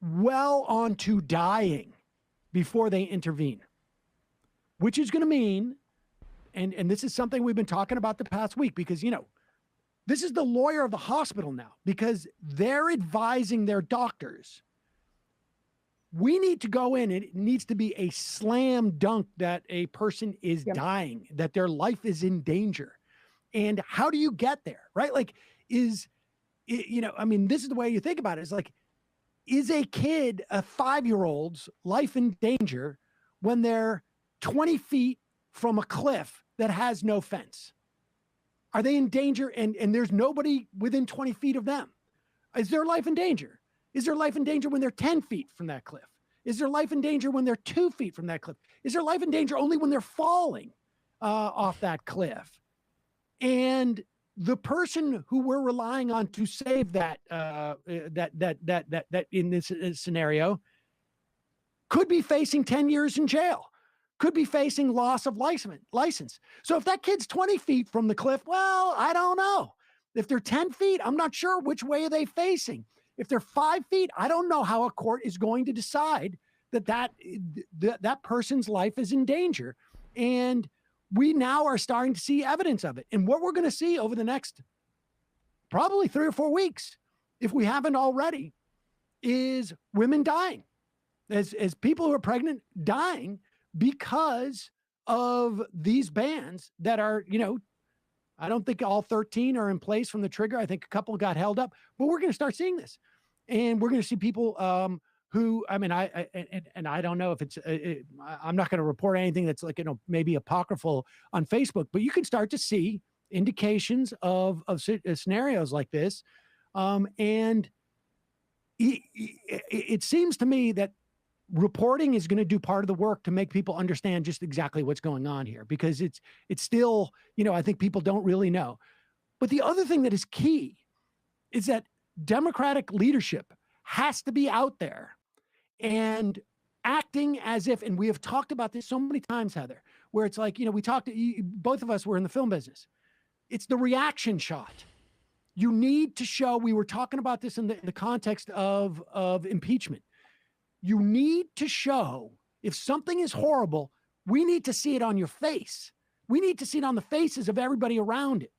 Speaker 2: well on to dying before they intervene, which is going to mean, and this is something we've been talking about the past week, because, this is the lawyer of the hospital now, because they're advising their doctors. We need to go in, and it needs to be a slam dunk that a person is dying, that their life is in danger. And how do you get there, right? Like, this is the way you think about it. It's like, is a kid, a 5-year-old's life in danger when they're 20 feet from a cliff that has no fence? Are they in danger and there's nobody within 20 feet of them? Is their life in danger? Is their life in danger when they're 10 feet from that cliff? Is their life in danger when they're 2 feet from that cliff? Is their life in danger only when they're falling off that cliff? And the person who we're relying on to save that in this scenario could be facing 10 years in jail, could be facing loss of license. So if that kid's 20 feet from the cliff, well, I don't know. If they're 10 feet, I'm not sure which way are they facing. If they're 5 feet, I don't know how a court is going to decide that person's life is in danger. And we now are starting to see evidence of it. And what we're going to see over the next probably 3 or 4 weeks, if we haven't already, is women dying, as people who are pregnant dying because of these bans that are, I don't think all 13 are in place from the trigger. I think a couple got held up, but we're going to start seeing this. And we're going to see people who, I don't know if it's, I'm not going to report anything that's like, maybe apocryphal on Facebook, but you can start to see indications of scenarios like this. And it seems to me that reporting is going to do part of the work to make people understand just exactly what's going on here, because it's still, I think people don't really know. But the other thing that is key is that Democratic leadership has to be out there and acting as if, and we have talked about this so many times, Heather, where it's like, both of us were in the film business. It's the reaction shot. You need to show, we were talking about this in the context of impeachment. You need to show, if something is horrible, we need to see it on your face. We need to see it on the faces of everybody around it.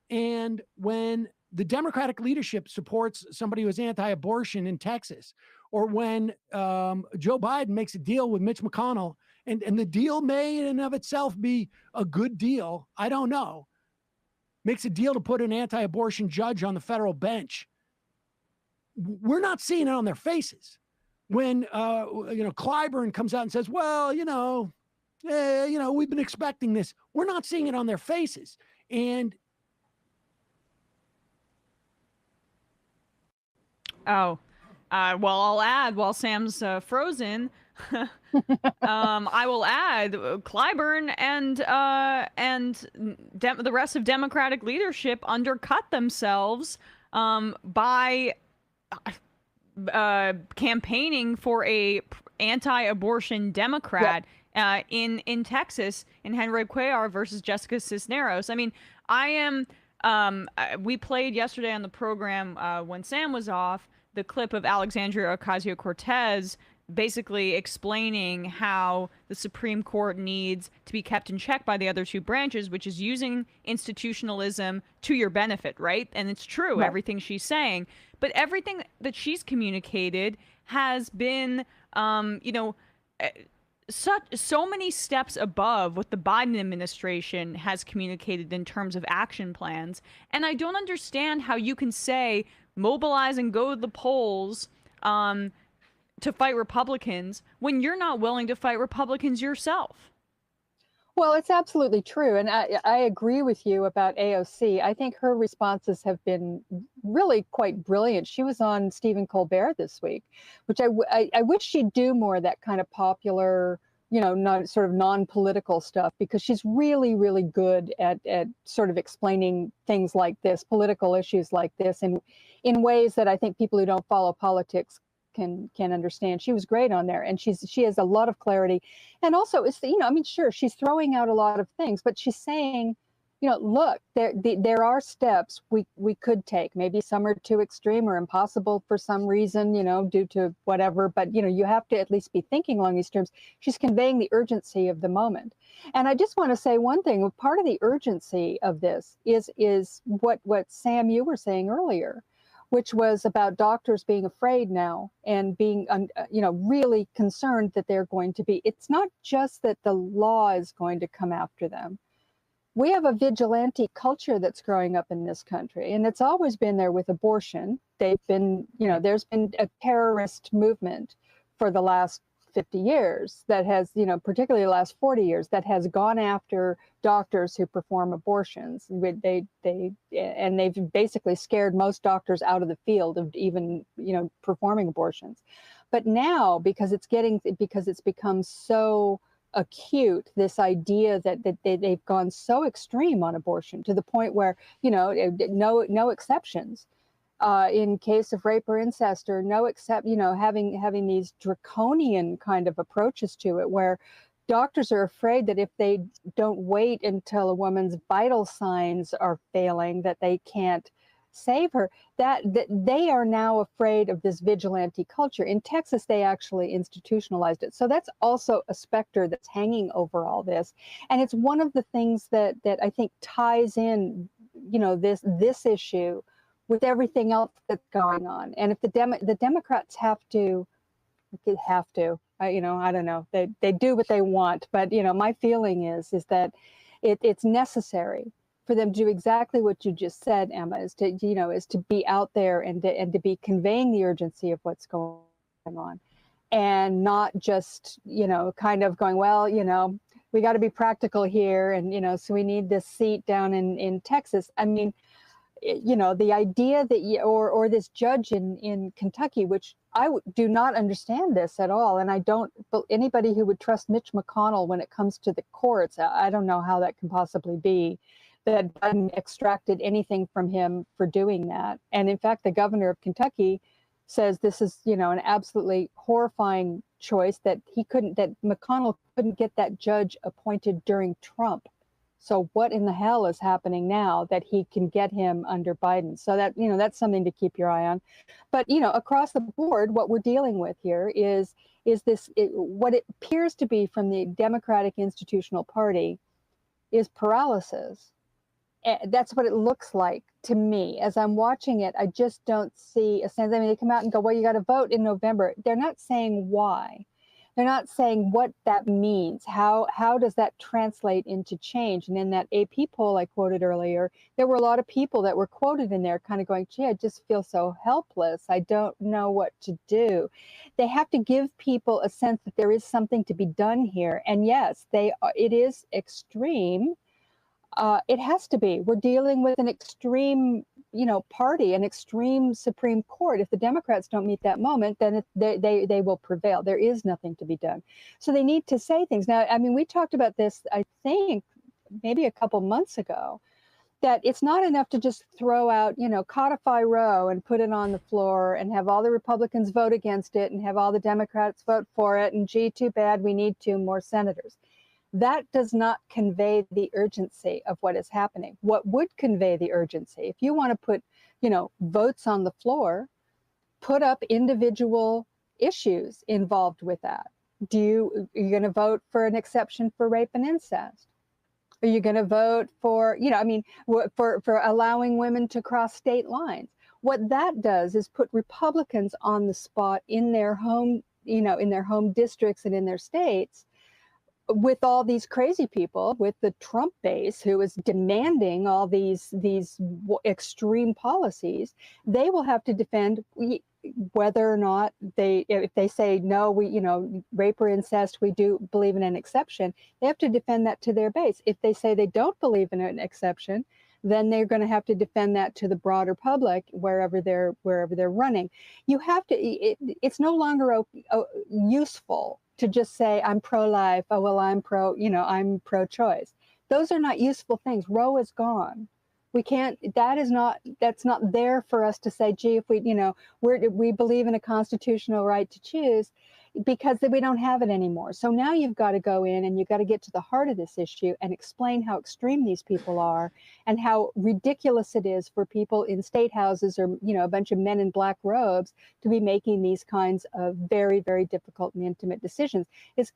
Speaker 2: And when the Democratic leadership supports somebody who is anti-abortion in Texas, or when Joe Biden makes a deal with Mitch McConnell, and the deal may in and of itself be a good deal, I don't know, makes a deal to put an anti-abortion judge on the federal bench, we're not seeing it on their faces. When, Clyburn comes out and says, well, we've been expecting this, we're not seeing it on their faces. And
Speaker 3: well, I'll add, while Sam's frozen, I will add Clyburn and the rest of Democratic leadership undercut themselves by campaigning for a anti-abortion Democrat in Texas, in Henry Cuellar versus Jessica Cisneros. I mean, we played yesterday on the program when Sam was off the clip of Alexandria Ocasio-Cortez basically explaining how the Supreme Court needs to be kept in check by the other two branches, which is using institutionalism to your benefit, right? And it's true, everything she's saying. But everything that she's communicated has been, so many steps above what the Biden administration has communicated in terms of action plans. And I don't understand how you can say mobilize and go to the polls to fight Republicans when you're not willing to fight Republicans yourself.
Speaker 6: Well, it's absolutely true. And I agree with you about AOC. I think her responses have been really quite brilliant. She was on Stephen Colbert this week, which I wish she'd do more of that kind of popular, not sort of non-political stuff, because she's really, really good at sort of explaining things like this, political issues like this, and in ways that I think people who don't follow politics can understand. She was great on there, and she has a lot of clarity. And also it's sure, she's throwing out a lot of things, but she's saying, look, there are steps we could take. Maybe some are too extreme or impossible for some reason, due to whatever, but you have to at least be thinking along these terms. She's conveying the urgency of the moment. And I just want to say one thing. Part of the urgency of this is what Sam, you were saying earlier, which was about doctors being afraid now and being, really concerned that they're going to be. It's not just that the law is going to come after them. We have a vigilante culture that's growing up in this country, and it's always been there with abortion. They've been, there's been a terrorist movement for the last 50 years that has, particularly the last 40 years, that has gone after doctors who perform abortions. They've basically scared most doctors out of the field of even, performing abortions. But now, because it's become so acute, this idea that they've gone so extreme on abortion to the point where, no exceptions. In case of rape or incest, or having these draconian kind of approaches to it, where doctors are afraid that if they don't wait until a woman's vital signs are failing, that they can't save her, that they are now afraid of this vigilante culture. In Texas, they actually institutionalized it. So that's also a specter that's hanging over all this. And it's one of the things that I think ties in, this issue with everything else that's going on. And if the Democrats have to, I don't know, they do what they want, but my feeling is that it's necessary for them to do exactly what you just said, Emma, is to be out there and to be conveying the urgency of what's going on, and not just kind of going, well, we got to be practical here, and so we need this seat down in Texas. I mean, the idea that or this judge in Kentucky, which I do not understand this at all, and I don't. But anybody who would trust Mitch McConnell when it comes to the courts, I don't know how that can possibly be, that Biden extracted anything from him for doing that. And in fact, the governor of Kentucky says this is an absolutely horrifying choice, that McConnell couldn't get that judge appointed during Trump. So what in the hell is happening now that he can get him under Biden? So that, that's something to keep your eye on. But, across the board, what we're dealing with here is what it appears to be from the Democratic Institutional Party is paralysis. That's what it looks like to me. As I'm watching it, I just don't see a sense. I mean, they come out and go, well, you got to vote in November. They're not saying why. They're not saying what that means. How does that translate into change? And in that AP poll I quoted earlier, there were a lot of people that were quoted in there kind of going, gee, I just feel so helpless. I don't know what to do. They have to give people a sense that there is something to be done here. And yes, it is extreme. It has to be. We're dealing with an extreme, party, an extreme Supreme Court. If the Democrats don't meet that moment, then they will prevail. There is nothing to be done. So they need to say things. Now, I mean, we talked about this, I think, maybe a couple months ago, that it's not enough to just throw out, codify Roe and put it on the floor and have all the Republicans vote against it and have all the Democrats vote for it. And gee, too bad, we need 2 more senators. That does not convey the urgency of what is happening. What would convey the urgency, if you want to put, votes on the floor, put up individual issues involved with that. Are you going to vote for an exception for rape and incest? Are you going to vote for, for allowing women to cross state lines? What that does is put Republicans on the spot in their home, in their home districts and in their states, with all these crazy people, with the Trump base who is demanding all these extreme policies, they will have to defend whether or not if they say no, rape or incest, we do believe in an exception. They have to defend that to their base. If they say they don't believe in an exception, then they're going to have to defend that to the broader public wherever they're running. You have to. It's no longer useful to just say I'm pro-life. Oh well, I'm pro-choice. Those are not useful things. Roe is gone. We can't. That's not there for us to say, gee, if we believe in a constitutional right to choose, because we don't have it anymore. So now you've got to go in and you've got to get to the heart of this issue and explain how extreme these people are and how ridiculous it is for people in state houses or, a bunch of men in black robes to be making these kinds of very, very difficult and intimate decisions.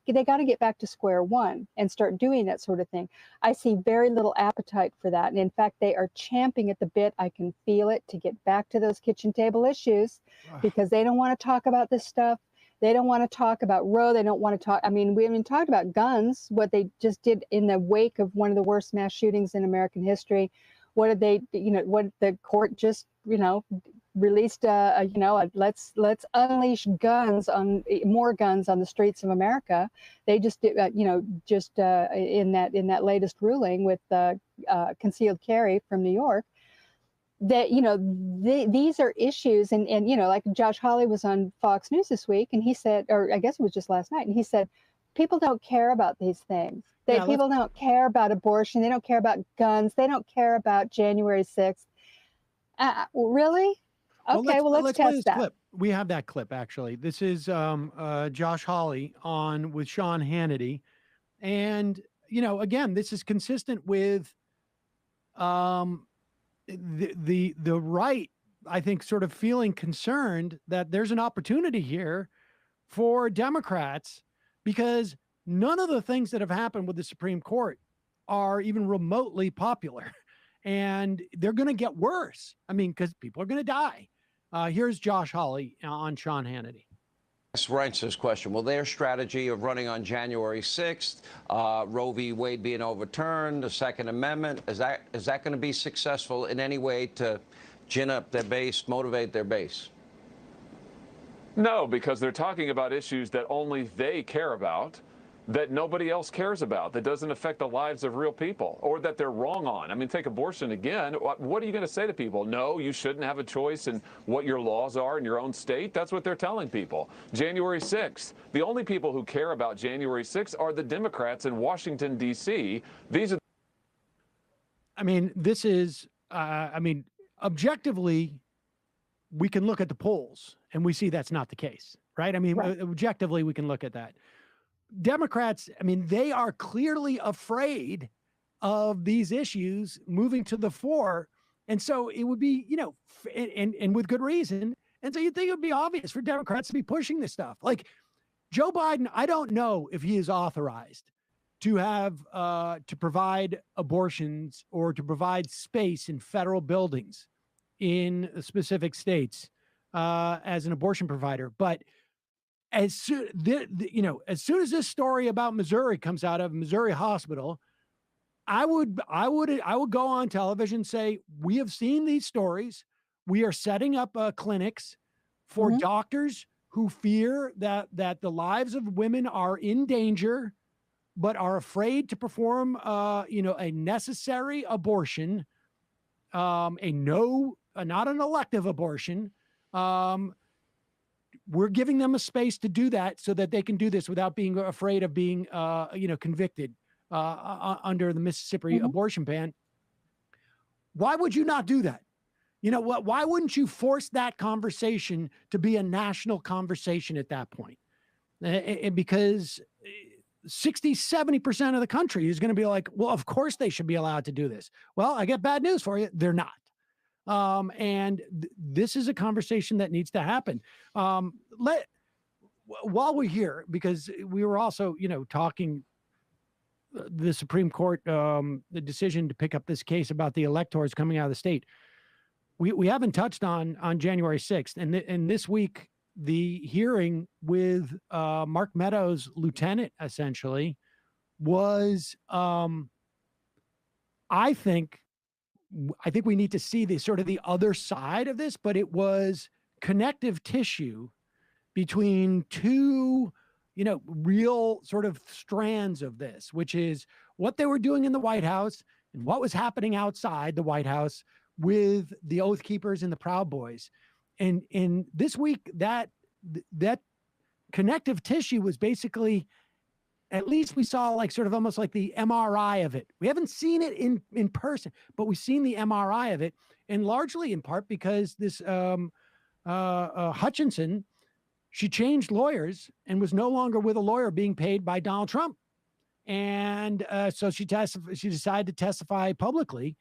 Speaker 6: They got to get back to square one and start doing that sort of thing. I see very little appetite for that. And in fact, they are champing at the bit. I can feel it, to get back to those kitchen table issues, because they don't want to talk about this stuff. They don't want to talk about Roe. They don't want to talk. I mean, we haven't talked about guns, what they just did in the wake of one of the worst mass shootings in American history. What did they, what the court just, released, let's unleash more guns on the streets of America. They just did, in that latest ruling with concealed carry from New York. That these are issues, and like Josh Hawley was on Fox News this week, and he said, or I guess it was just last night, and he said, people don't care about these things. People don't care about abortion. They don't care about guns. They don't care about January 6th. Really? Okay, well, let's test that.
Speaker 2: Clip. We have that clip, actually. This is Josh Hawley with Sean Hannity, and again, this is consistent with the right, I think, sort of feeling concerned that there's an opportunity here for Democrats, because none of the things that have happened with the Supreme Court are even remotely popular, and they're going to get worse. I mean, because people are going to die. Here's Josh Hawley on Sean Hannity.
Speaker 7: Reince's question: will their strategy of running on January 6th, Roe v. Wade being overturned, the Second Amendment, is that going to be successful in any way to gin up their base, motivate their base?
Speaker 8: No, because they're talking about issues that only they care about, that nobody else cares about, that doesn't affect the lives of real people, or that they're wrong on. I mean, take abortion again. What are you going to say to people? No, you shouldn't have a choice in what your laws are in your own state. That's what they're telling people. January 6th, the only people who care about January 6th are the Democrats in Washington, D.C. These are.
Speaker 2: I mean, this is, objectively, we can look at the polls and we see that's not the case, right? I mean, objectively, we can look at that. Democrats, I mean, they are clearly afraid of these issues moving to the fore. And so it would be, and with good reason. And so you'd think it would be obvious for Democrats to be pushing this stuff. Like Joe Biden, I don't know if he is authorized to have, to provide abortions or to provide space in federal buildings in specific states as an abortion provider. But as soon as this story about Missouri comes out of Missouri Hospital, I would go on television and say, we have seen these stories. We are setting up clinics for doctors who fear that the lives of women are in danger, but are afraid to perform a necessary abortion, not an elective abortion. We're giving them a space to do that so that they can do this without being afraid of being, convicted under the Mississippi abortion ban. Why would you not do that? You know what? Why wouldn't you force that conversation to be a national conversation at that point? Because 60-70% of the country is going to be like, well, of course they should be allowed to do this. Well, I got bad news for you. They're not. This is a conversation that needs to happen. While we're here, because we were also, talking the Supreme Court, the decision to pick up this case about the electors coming out of the state. We haven't touched on January 6th. And this week, the hearing with Mark Meadows, lieutenant, essentially, was, I think we need to see the sort of the other side of this, but it was connective tissue between two, real sort of strands of this, which is what they were doing in the White House and what was happening outside the White House with the Oath Keepers and the Proud Boys. And in this week, that connective tissue was basically, at least we saw like sort of almost like the MRI of it. We haven't seen it in person, but we've seen the MRI of it, and largely in part because this Hutchinson, she changed lawyers and was no longer with a lawyer being paid by Donald Trump. And so she decided to testify publicly.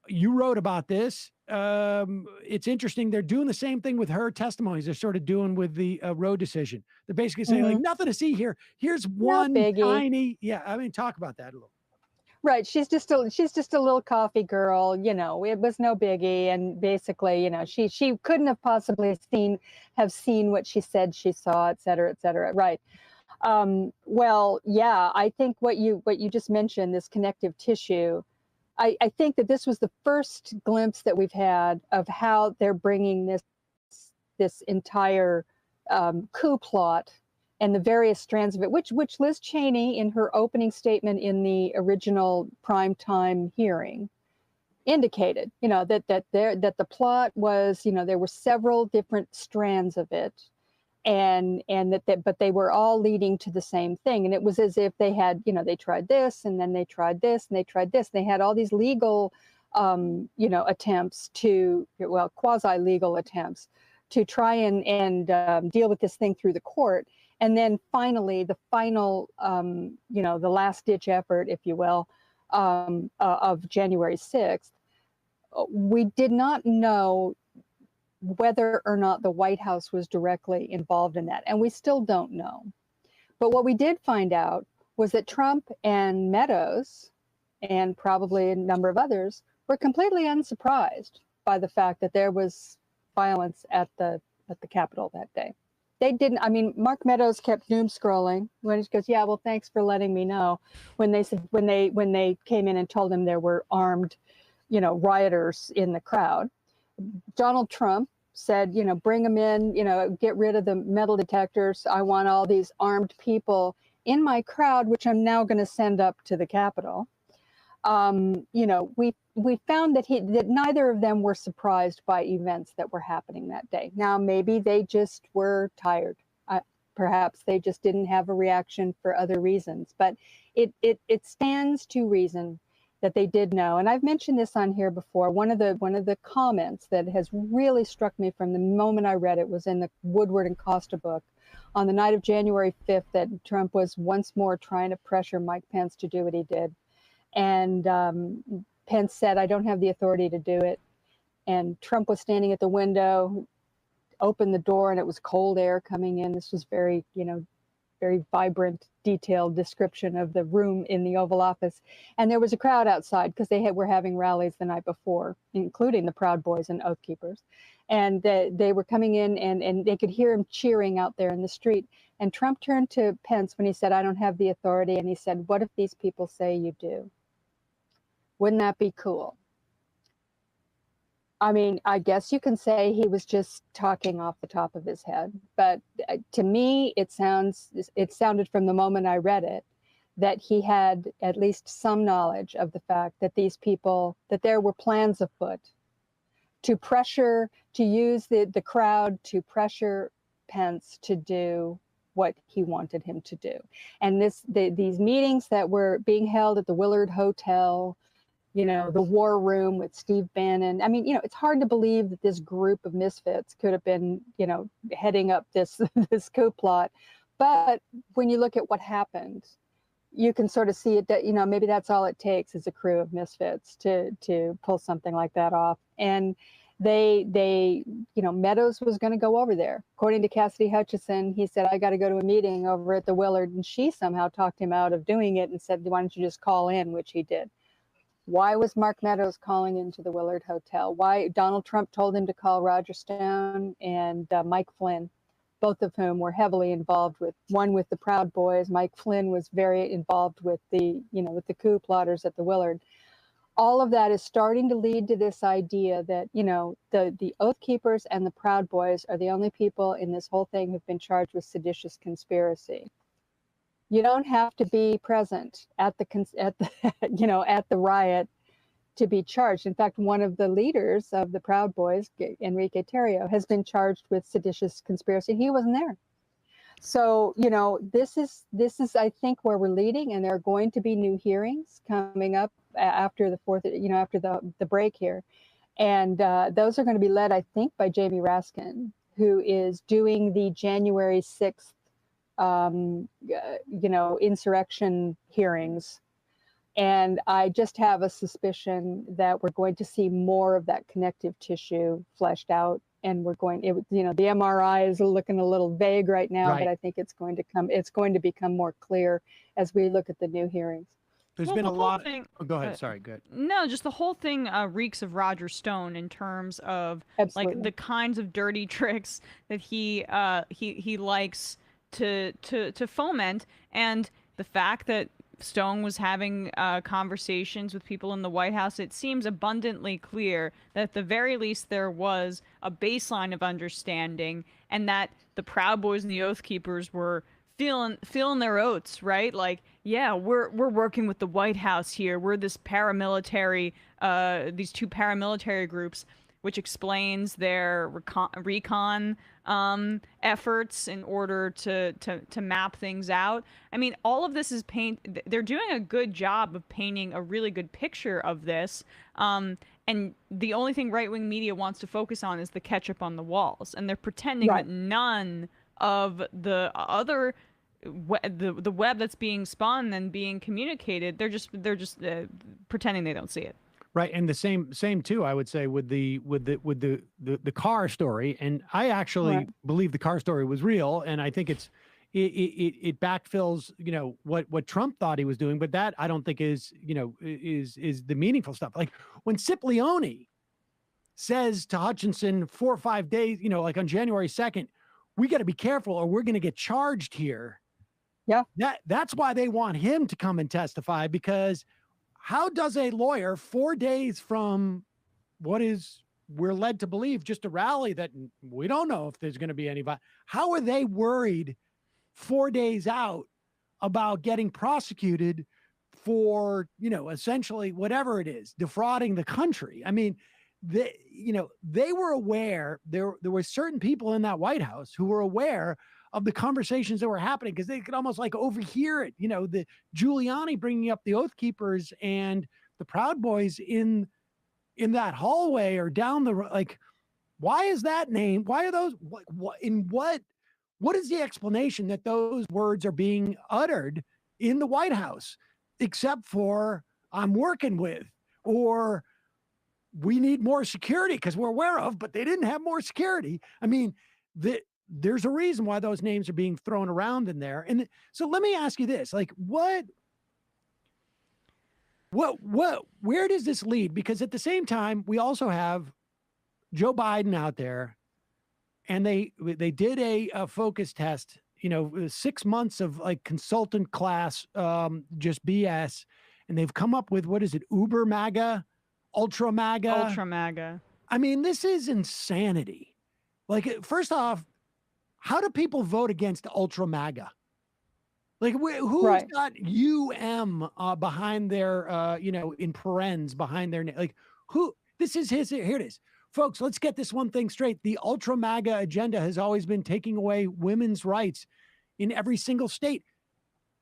Speaker 2: You wrote about this. It's interesting. They're doing the same thing with her testimonies. They're sort of doing with the Roe decision. They're basically saying like, nothing to see here. Here's one tiny, talk about that a little.
Speaker 6: Right. She's just a little coffee girl, it was no biggie. And basically, she couldn't have possibly seen what she said she saw, et cetera, et cetera. Right. Well, yeah, I think what you just mentioned, this connective tissue, I think that this was the first glimpse that we've had of how they're bringing this entire coup plot and the various strands of it, which Liz Cheney, in her opening statement in the original primetime hearing, indicated, that the plot was, there were several different strands of it, and but they were all leading to the same thing. And it was as if they had, they tried this, and then they tried this, and they tried this. They had all these legal, attempts to, quasi-legal attempts to try and deal with this thing through the court. And then finally, the last-ditch effort, if you will, of January 6th, we did not know whether or not the White House was directly involved in that. And we still don't know. But what we did find out was that Trump and Meadows, and probably a number of others, were completely unsurprised by the fact that there was violence at the Capitol that day. They didn't. Mark Meadows kept doom scrolling when he goes, "Yeah, well, thanks for letting me know." When they came in and told him there were armed, rioters in the crowd, Donald Trump said, bring them in, get rid of the metal detectors. I want all these armed people in my crowd, which I'm now going to send up to the Capitol. We found that neither of them were surprised by events that were happening that day. Now, maybe they just were tired. Perhaps they just didn't have a reaction for other reasons. But it stands to reason that they did know. And I've mentioned this on here before. One of the comments that has really struck me from the moment I read it was in the Woodward and Costa book on the night of January 5th, that Trump was once more trying to pressure Mike Pence to do what he did. And Pence said, "I don't have the authority to do it." And Trump was standing at the window, opened the door, and it was cold air coming in. This was very vibrant, detailed description of the room in the Oval Office. And there was a crowd outside because they were having rallies the night before, including the Proud Boys and Oath Keepers. And they were coming in, and they could hear him cheering out there in the street. And Trump turned to Pence when he said, "I don't have the authority." And he said, "What if these people say you do? Wouldn't that be cool?" I guess you can say he was just talking off the top of his head, but to me, it sounded from the moment I read it that he had at least some knowledge of the fact that that there were plans afoot to use the crowd to pressure Pence to do what he wanted him to do. And these meetings that were being held at the Willard Hotel, the war room with Steve Bannon. It's hard to believe that this group of misfits could have been, heading up this coup plot. But when you look at what happened, you can sort of see it that, maybe that's all it takes is a crew of misfits to pull something like that off. And Meadows was going to go over there. According to Cassidy Hutchinson, he said, "I got to go to a meeting over at the Willard." And she somehow talked him out of doing it and said, "Why don't you just call in?" which he did. Why was Mark Meadows calling into the Willard Hotel? Why Donald Trump told him to call Roger Stone and Mike Flynn both of whom were heavily involved with the Proud Boys. Mike Flynn was very involved with the coup plotters at the Willard. All of that is starting to lead to this idea that, the Oath Keepers and the Proud Boys are the only people in this whole thing who've been charged with seditious conspiracy. You don't have to be present at the riot to be charged. In fact, one of the leaders of the Proud Boys, Enrique Tarrio, has been charged with seditious conspiracy. He wasn't there. So, this is I think where we're leading, and there are going to be new hearings coming up after the after the break here. And those are going to be led, I think, by Jamie Raskin, who is doing the January 6th, insurrection hearings. And I just have a suspicion that we're going to see more of that connective tissue fleshed out. And the MRI is looking a little vague right now,
Speaker 2: Right.
Speaker 6: but I think it's going to become more clear as we look at the new hearings.
Speaker 2: There's
Speaker 3: Well,
Speaker 2: been a
Speaker 3: the whole
Speaker 2: lot.
Speaker 3: thing-
Speaker 2: Oh, go ahead. Sorry. Good.
Speaker 3: No, just the whole thing reeks of Roger Stone in terms of
Speaker 6: Absolutely.
Speaker 3: like the kinds of dirty tricks that he likes to foment, and the fact that Stone was having conversations with people in the White House. It seems abundantly clear that at the very least there was a baseline of understanding, and that the Proud Boys and the Oath Keepers were feeling their oats, right? Like, yeah, we're working with the White House here. We're this paramilitary, these two paramilitary groups, which explains their recon efforts in order to map things out. I mean, all of this is they're doing a good job of painting a really good picture of this. And the only thing right-wing media wants to focus on is the ketchup on the walls, and they're pretending
Speaker 6: Right.
Speaker 3: that none of the other the web that's being spun and being communicated, they're just pretending they don't see it.
Speaker 2: Right, and the same too, I would say, with the car story. And I actually
Speaker 6: Right.
Speaker 2: believe the car story was real, and I think it backfills what Trump thought he was doing, but that I don't think is the meaningful stuff. Like when Cipollone says to Hutchinson 4 or 5 days, like on January 2nd, we got to be careful or we're going to get charged here.
Speaker 6: Yeah.
Speaker 2: That's why they want him to come and testify, because how does a lawyer 4 days from we're led to believe just a rally that we don't know if there's going to be any, how are they worried 4 days out about getting prosecuted for, essentially whatever it is, defrauding the country? I mean, they were aware, there were certain people in that White House who were aware of the conversations that were happening, because they could almost like overhear it. The Giuliani bringing up the Oath Keepers and the Proud Boys in that hallway or down like, why is that name? Why are those? What is the explanation that those words are being uttered in the White House, except for I'm working with, or we need more security because we're aware of, but they didn't have more security. I mean, there's a reason why those names are being thrown around in there. And so let me ask you this, like, where does this lead? Because at the same time, we also have Joe Biden out there, and they did a focus test, 6 months of like consultant class, just BS. And they've come up with, what is it? Uber MAGA, Ultra MAGA.
Speaker 3: Ultra MAGA.
Speaker 2: I mean, this is insanity. Like, first off, how do people vote against Ultra MAGA? Like, who's
Speaker 6: Right.
Speaker 2: got UM behind their, in parens behind their name? Like, who? This is here it is. Folks, let's get this one thing straight. The Ultra MAGA agenda has always been taking away women's rights in every single state.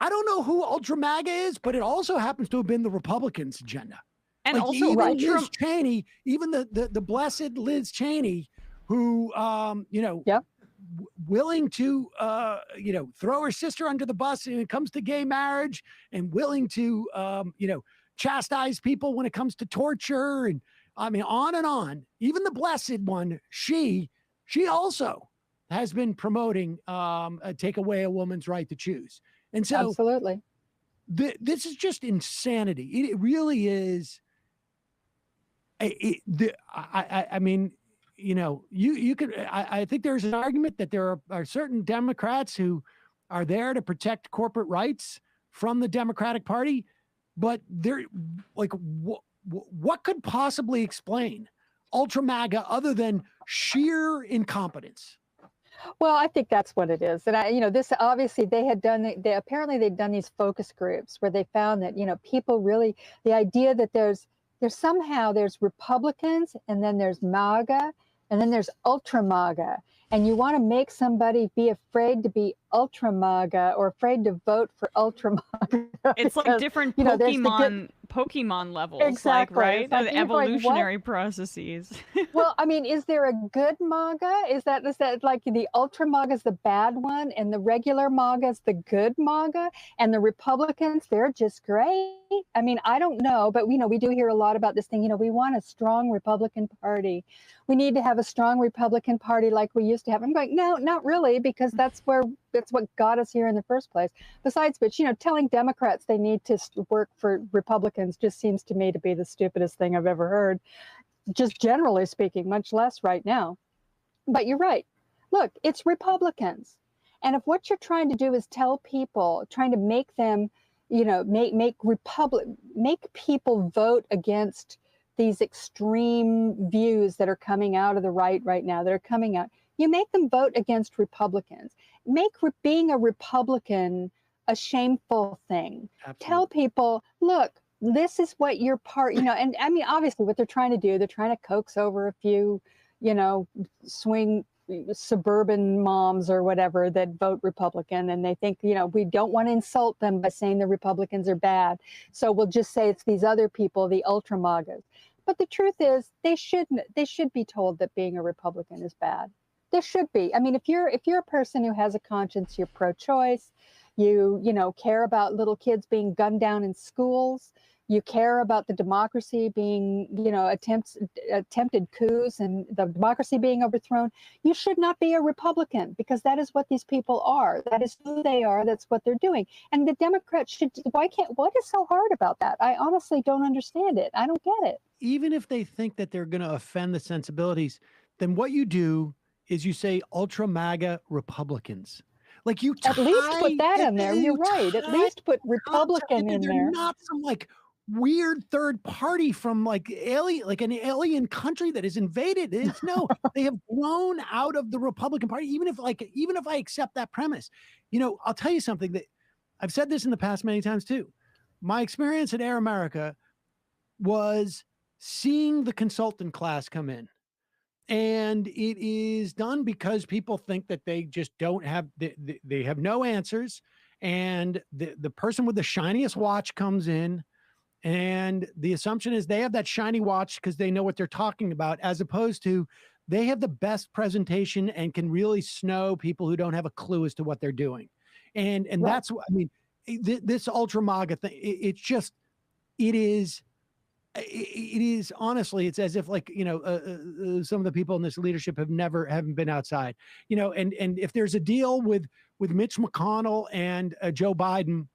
Speaker 2: I don't know who Ultra MAGA is, but it also happens to have been the Republicans' agenda.
Speaker 3: And
Speaker 2: Like,
Speaker 3: also,
Speaker 2: even Liz Cheney, even the blessed Liz Cheney, who,
Speaker 6: Yep.
Speaker 2: willing to, throw her sister under the bus when it comes to gay marriage, and willing to, chastise people when it comes to torture, and I mean, on and on. Even the blessed one, she also has been promoting take away a woman's right to choose. And so
Speaker 6: Absolutely.
Speaker 2: this is just insanity. It really is. I mean, you could, I think there's an argument that there are certain Democrats who are there to protect corporate rights from the Democratic Party, but they're like, what could possibly explain ultra MAGA other than sheer incompetence?
Speaker 6: Well, I think that's what it is. And this obviously apparently they'd done these focus groups where they found that, people really, the idea that there's Republicans and then there's MAGA and then there's ultra MAGA. And you want to make somebody be afraid to be ultra MAGA or afraid to vote for ultra MAGA.
Speaker 3: It's like different Pokemon levels,
Speaker 6: exactly.
Speaker 3: Right?
Speaker 6: Like,
Speaker 3: the evolutionary processes.
Speaker 6: Well, I mean, is there a good MAGA? Is that like the ultra MAGA is the bad one and the regular MAGA is the good MAGA and the Republicans, they're just great? I mean, I don't know, but we do hear a lot about this thing. We want a strong Republican Party. We need to have a strong Republican Party like we used to have. I'm going, no, not really, because that's what got us here in the first place. Besides which, telling Democrats they need to work for Republicans just seems to me to be the stupidest thing I've ever heard, just generally speaking, much less right now. But you're right. Look, it's Republicans. And if what you're trying to do is tell people, trying to make them, make people vote against these extreme views that are coming out of the right now, that are coming out, you make them vote against Republicans. Make being a Republican a shameful thing. Absolutely. Tell people, look, this is what your part, and I mean, obviously what they're trying to do, they're trying to coax over a few, swing suburban moms or whatever that vote Republican. And they think, we don't want to insult them by saying the Republicans are bad. So we'll just say it's these other people, the ultra MAGAs. But the truth is they should be told that being a Republican is bad. There should be. I mean, if you're a person who has a conscience, you're pro-choice, you care about little kids being gunned down in schools, you care about the democracy being, attempted coups and the democracy being overthrown, you should not be a Republican, because that is what these people are. That is who they are. That's what they're doing. And the Democrats what is so hard about that? I honestly don't understand it. I don't get it.
Speaker 2: Even if they think that they're going to offend the sensibilities, then what you do is you say ultra MAGA Republicans. Like you
Speaker 6: at least put that in there. You're right. At least put Republican in there.
Speaker 2: Not some like weird third party from like an alien country that is invaded. It's no, they have grown out of the Republican Party. Even if I accept that premise, I'll tell you something that I've said this in the past many times too. My experience at Air America was seeing the consultant class come in. And it is done because people think that they just don't have, they have no answers. And the person with the shiniest watch comes in, and the assumption is they have that shiny watch because they know what they're talking about, as opposed to they have the best presentation and can really snow people who don't have a clue as to what they're doing. And right. That's what, I mean, this ultra MAGA thing, it is honestly, it's as if like, some of the people in this leadership haven't been outside, and if there's a deal with Mitch McConnell and Joe Biden,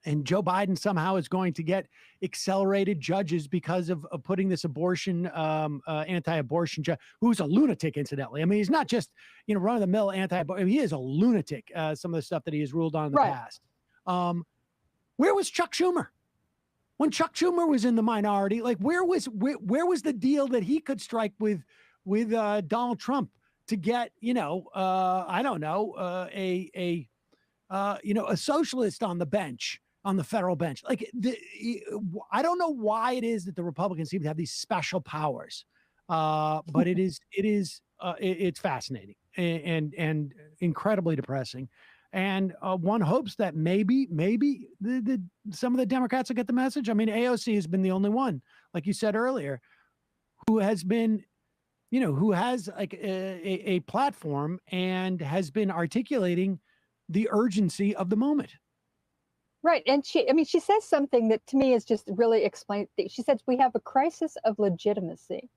Speaker 2: and Joe Biden somehow is going to get accelerated judges because of putting this abortion, anti-abortion judge, who's a lunatic, incidentally. I mean, he's not just, run of the mill anti-abortion. He is a lunatic. Some of the stuff that he has ruled on in the past. Where was Chuck Schumer? When Chuck Schumer was in the minority, like where was the deal that he could strike with Donald Trump to get, I don't know, a socialist on the bench, on the federal bench? Like I don't know why it is that the Republicans seem to have these special powers, but it's fascinating and incredibly depressing. And one hopes that maybe some of the Democrats will get the message. I mean, AOC has been the only one, like you said earlier, who has been, who has like a platform and has been articulating the urgency of the moment.
Speaker 6: Right. And she says something that to me is just really explained. She says, we have a crisis of legitimacy.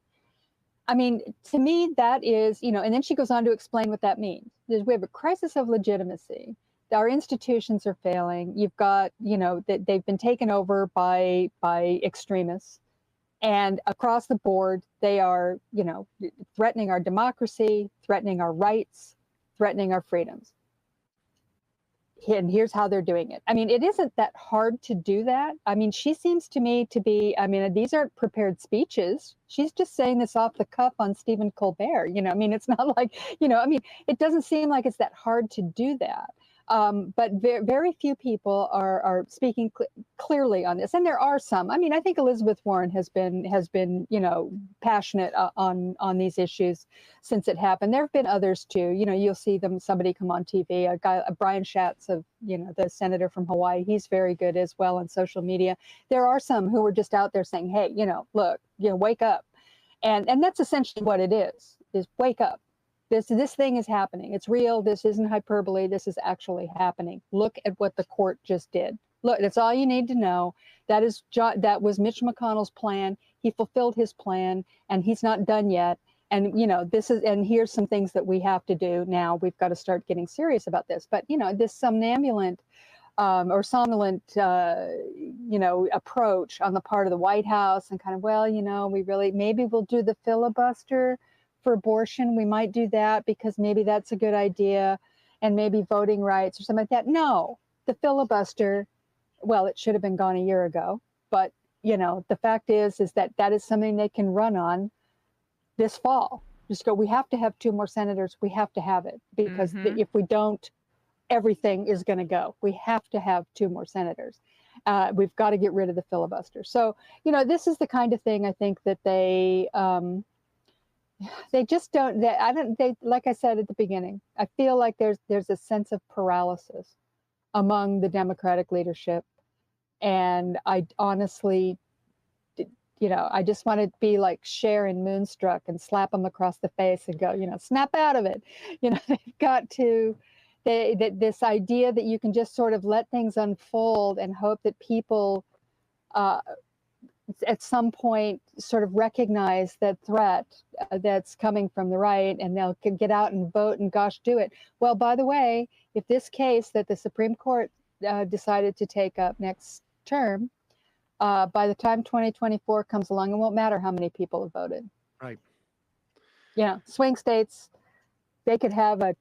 Speaker 6: I mean, to me, that is, and then she goes on to explain what that means. We have a crisis of legitimacy. Our institutions are failing. You've got, that they've been taken over by extremists. And across the board, they are, threatening our democracy, threatening our rights, threatening our freedoms. And here's how they're doing it. I mean, it isn't that hard to do that. I mean, she seems to me to be, these aren't prepared speeches. She's just saying this off the cuff on Stephen Colbert. It's not like, it doesn't seem like it's that hard to do that. But very few people are speaking clearly on this, and there are some. I mean, I think Elizabeth Warren has been passionate on these issues since it happened. There have been others too. You'll see somebody come on TV, Brian Schatz of the senator from Hawaii. He's very good as well on social media. There are some who are just out there saying, hey, look, wake up, and that's essentially what it is wake up. This thing is happening. It's real. This isn't hyperbole. This is actually happening. Look at what the court just did. Look, that's all you need to know. That was Mitch McConnell's plan. He fulfilled his plan, and he's not done yet. And and here's some things that we have to do now. We've got to start getting serious about this. But this somnambulent approach on the part of the White House, and kind of, maybe we'll do the filibuster for abortion. We might do that because maybe that's a good idea, and maybe voting rights or something like that. No, the filibuster, well, it should have been gone a year ago, but the fact is that is something they can run on this fall. Just go, we have to have 2 more senators. We have to have it because if we don't, everything is going to go. We have to have 2 more senators. We've got to get rid of the filibuster. So, this is the kind of thing I think that they just don't. Like I said at the beginning, I feel like there's a sense of paralysis among the Democratic leadership, and I honestly, I just want to be like Cher in Moonstruck and slap them across the face and go, snap out of it. They've got to. This idea that you can just sort of let things unfold and hope that people at some point sort of recognize that threat that's coming from the right, and they'll get out and vote and gosh, do it. Well, by the way, if this case that the Supreme Court decided to take up next term, by the time 2024 comes along, it won't matter how many people have voted.
Speaker 2: Right.
Speaker 6: Swing states, they could have a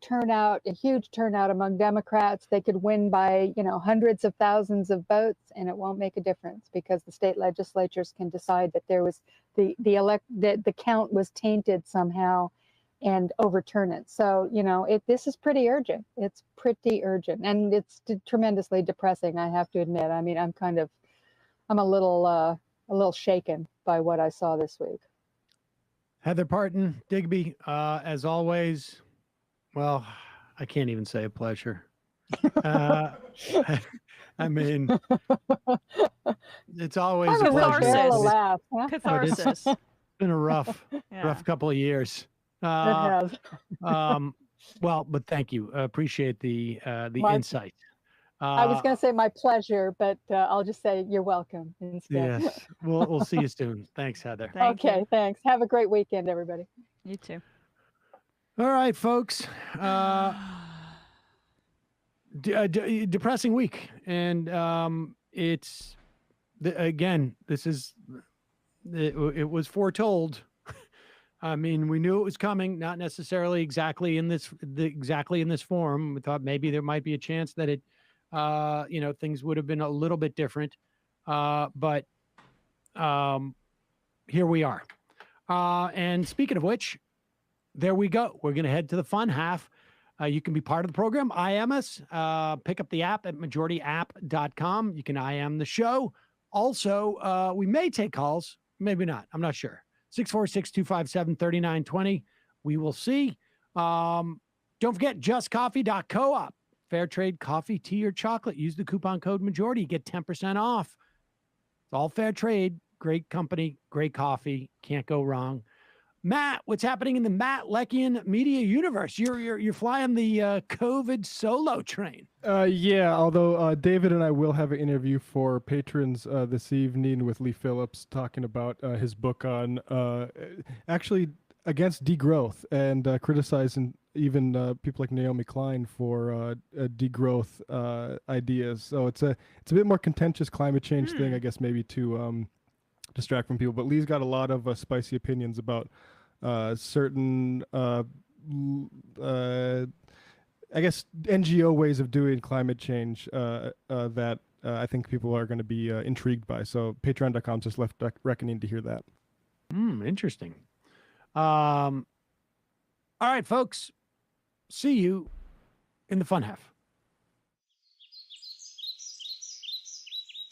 Speaker 6: huge turnout among Democrats. They could win by, hundreds of thousands of votes, and it won't make a difference because the state legislatures can decide that there was the count was tainted somehow and overturn it. So, this is pretty urgent. It's pretty urgent, and it's tremendously depressing, I have to admit. I mean, I'm a little shaken by what I saw this week.
Speaker 2: Heather Parton, Digby, as always. Well, I can't even say a pleasure. I mean, it's always a pleasure.
Speaker 3: Catharsis.
Speaker 2: It's been a rough couple of years. Well, but thank you. Appreciate the insight.
Speaker 6: I was going to say my pleasure, but I'll just say you're welcome instead.
Speaker 2: Yes, we'll see you soon. Thanks, Heather.
Speaker 3: Thank you.
Speaker 6: Thanks. Have a great weekend, everybody.
Speaker 3: You too.
Speaker 2: All right, folks. Depressing week, and it's again. This is it was foretold. I mean, we knew it was coming, not necessarily exactly in this form. We thought maybe there might be a chance that it, things would have been a little bit different, but here we are. And speaking of which, there we go. We're going to head to the fun half. You can be part of the program. IM us. Pick up the app at majorityapp.com. You can IM the show. Also, we may take calls. Maybe not. I'm not sure. 646-257-3920. We will see. Don't forget, justcoffee.coop. Fair trade coffee, tea, or chocolate. Use the coupon code majority. Get 10% off. It's all fair trade. Great company. Great coffee. Can't go wrong. Matt, what's happening in the Matt Leckian media universe? You're flying the COVID solo train.
Speaker 4: Yeah, although David and I will have an interview for patrons this evening with Lee Phillips talking about his book on actually against degrowth and criticizing even people like Naomi Klein for degrowth ideas. So it's a bit more contentious climate change thing, I guess, maybe to distract from people. But Lee's got a lot of spicy opinions about certain, I guess, NGO ways of doing climate change that I think people are going to be intrigued by. So patreon.com just left reckoning to hear that.
Speaker 2: Interesting. All right, folks. See you in the fun half.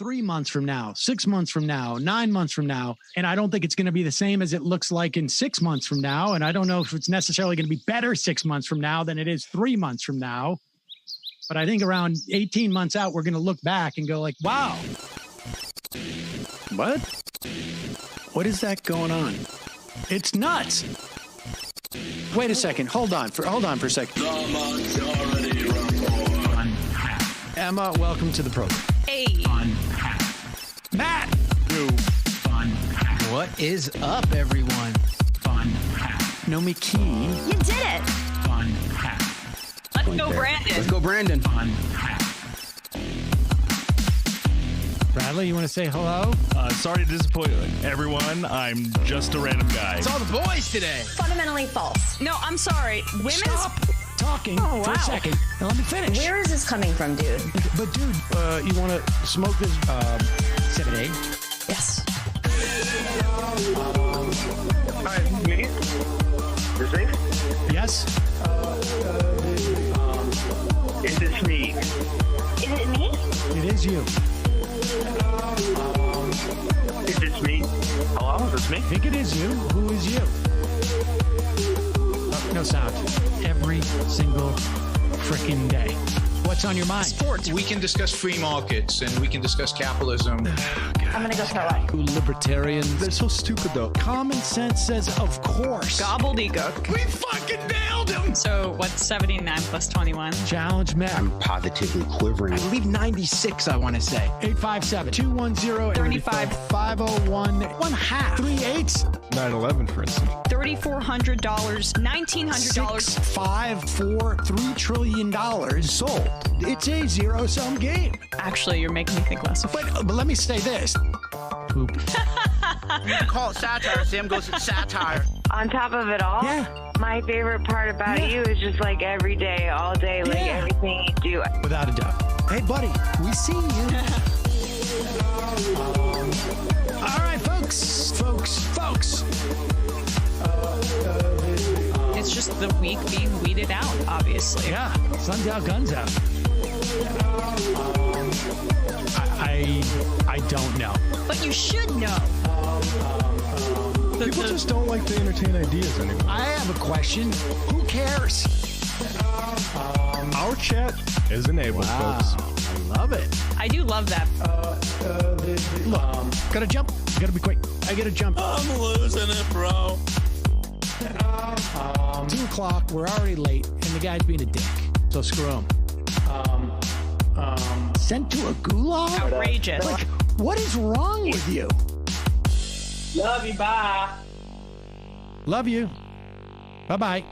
Speaker 2: 3 months from now, 6 months from now, 9 months from now. And I don't think it's going to be the same as it looks like in 6 months from now. And I don't know if it's necessarily going to be better 6 months from now than it is 3 months from now. But I think around 18 months out, we're going to look back and go like, wow. What? What is that going on? It's nuts. Wait a second. Hold on for a second. Emma, welcome to the program.
Speaker 3: Hey.
Speaker 2: Matt.
Speaker 9: What is up, everyone?
Speaker 2: Nomi Key.
Speaker 3: You did it. Let's go, Brandon.
Speaker 9: Let's go, Brandon.
Speaker 2: Bradley, you want to say hello?
Speaker 10: Sorry to disappoint everyone. I'm just a random guy.
Speaker 9: It's all the boys today.
Speaker 11: Fundamentally false.
Speaker 3: No, I'm sorry. Women's.
Speaker 2: Stop talking for a second and let me finish.
Speaker 11: Where is this coming from, dude?
Speaker 2: But dude, you want to smoke this 7A?
Speaker 11: Yes.
Speaker 12: Hi, me? Is it?
Speaker 2: Yes.
Speaker 12: Is this me?
Speaker 11: Is it me?
Speaker 2: It is you.
Speaker 12: Is this me? Hello? Is this me?
Speaker 2: I think it is you. Who is you? No sound. Every single freaking day. What's on your mind?
Speaker 9: Sports. We can discuss free markets and we can discuss capitalism.
Speaker 11: I'm gonna go throw up.
Speaker 2: Libertarians.
Speaker 4: They're so stupid, though.
Speaker 2: Common sense says, of course.
Speaker 3: Gobbledygook.
Speaker 2: We fucking nailed him.
Speaker 3: So what's 79 plus 21?
Speaker 2: Challenge Matt.
Speaker 9: I'm positively quivering. I believe 96, I want to say.
Speaker 3: 35.
Speaker 2: 1 half. 3 8s.
Speaker 4: 9/11, for instance.
Speaker 3: $3,400. $1,900.
Speaker 2: 6, 5, 4, $3 trillion sold. It's a zero-sum game.
Speaker 3: Actually, you're making me think less of it.
Speaker 2: But let me say this. Poop.
Speaker 9: Call it satire. Sam goes with satire.
Speaker 13: On top of it all,
Speaker 2: Yeah.
Speaker 13: my favorite part about you is just like every day, all day, like everything you do.
Speaker 2: Without a doubt. Hey, buddy, we see you. All right, folks.
Speaker 3: It's just the week being weeded out, obviously.
Speaker 2: Yeah, sun's out, guns out. I don't know.
Speaker 3: But you should know.
Speaker 4: People just don't like to entertain ideas anymore.
Speaker 2: I have a question. Who cares?
Speaker 4: Our chat is enabled, folks.
Speaker 2: I love it.
Speaker 3: I do love that.
Speaker 2: Look, gotta jump. Gotta be quick. I gotta jump.
Speaker 1: I'm losing it, bro.
Speaker 2: 2 o'clock. We're already late, and the guy's being a dick. So screw him. Sent to a gulag?
Speaker 3: Outrageous.
Speaker 2: Like, what is wrong with you?
Speaker 13: Love you, bye.
Speaker 2: Love you. Bye-bye.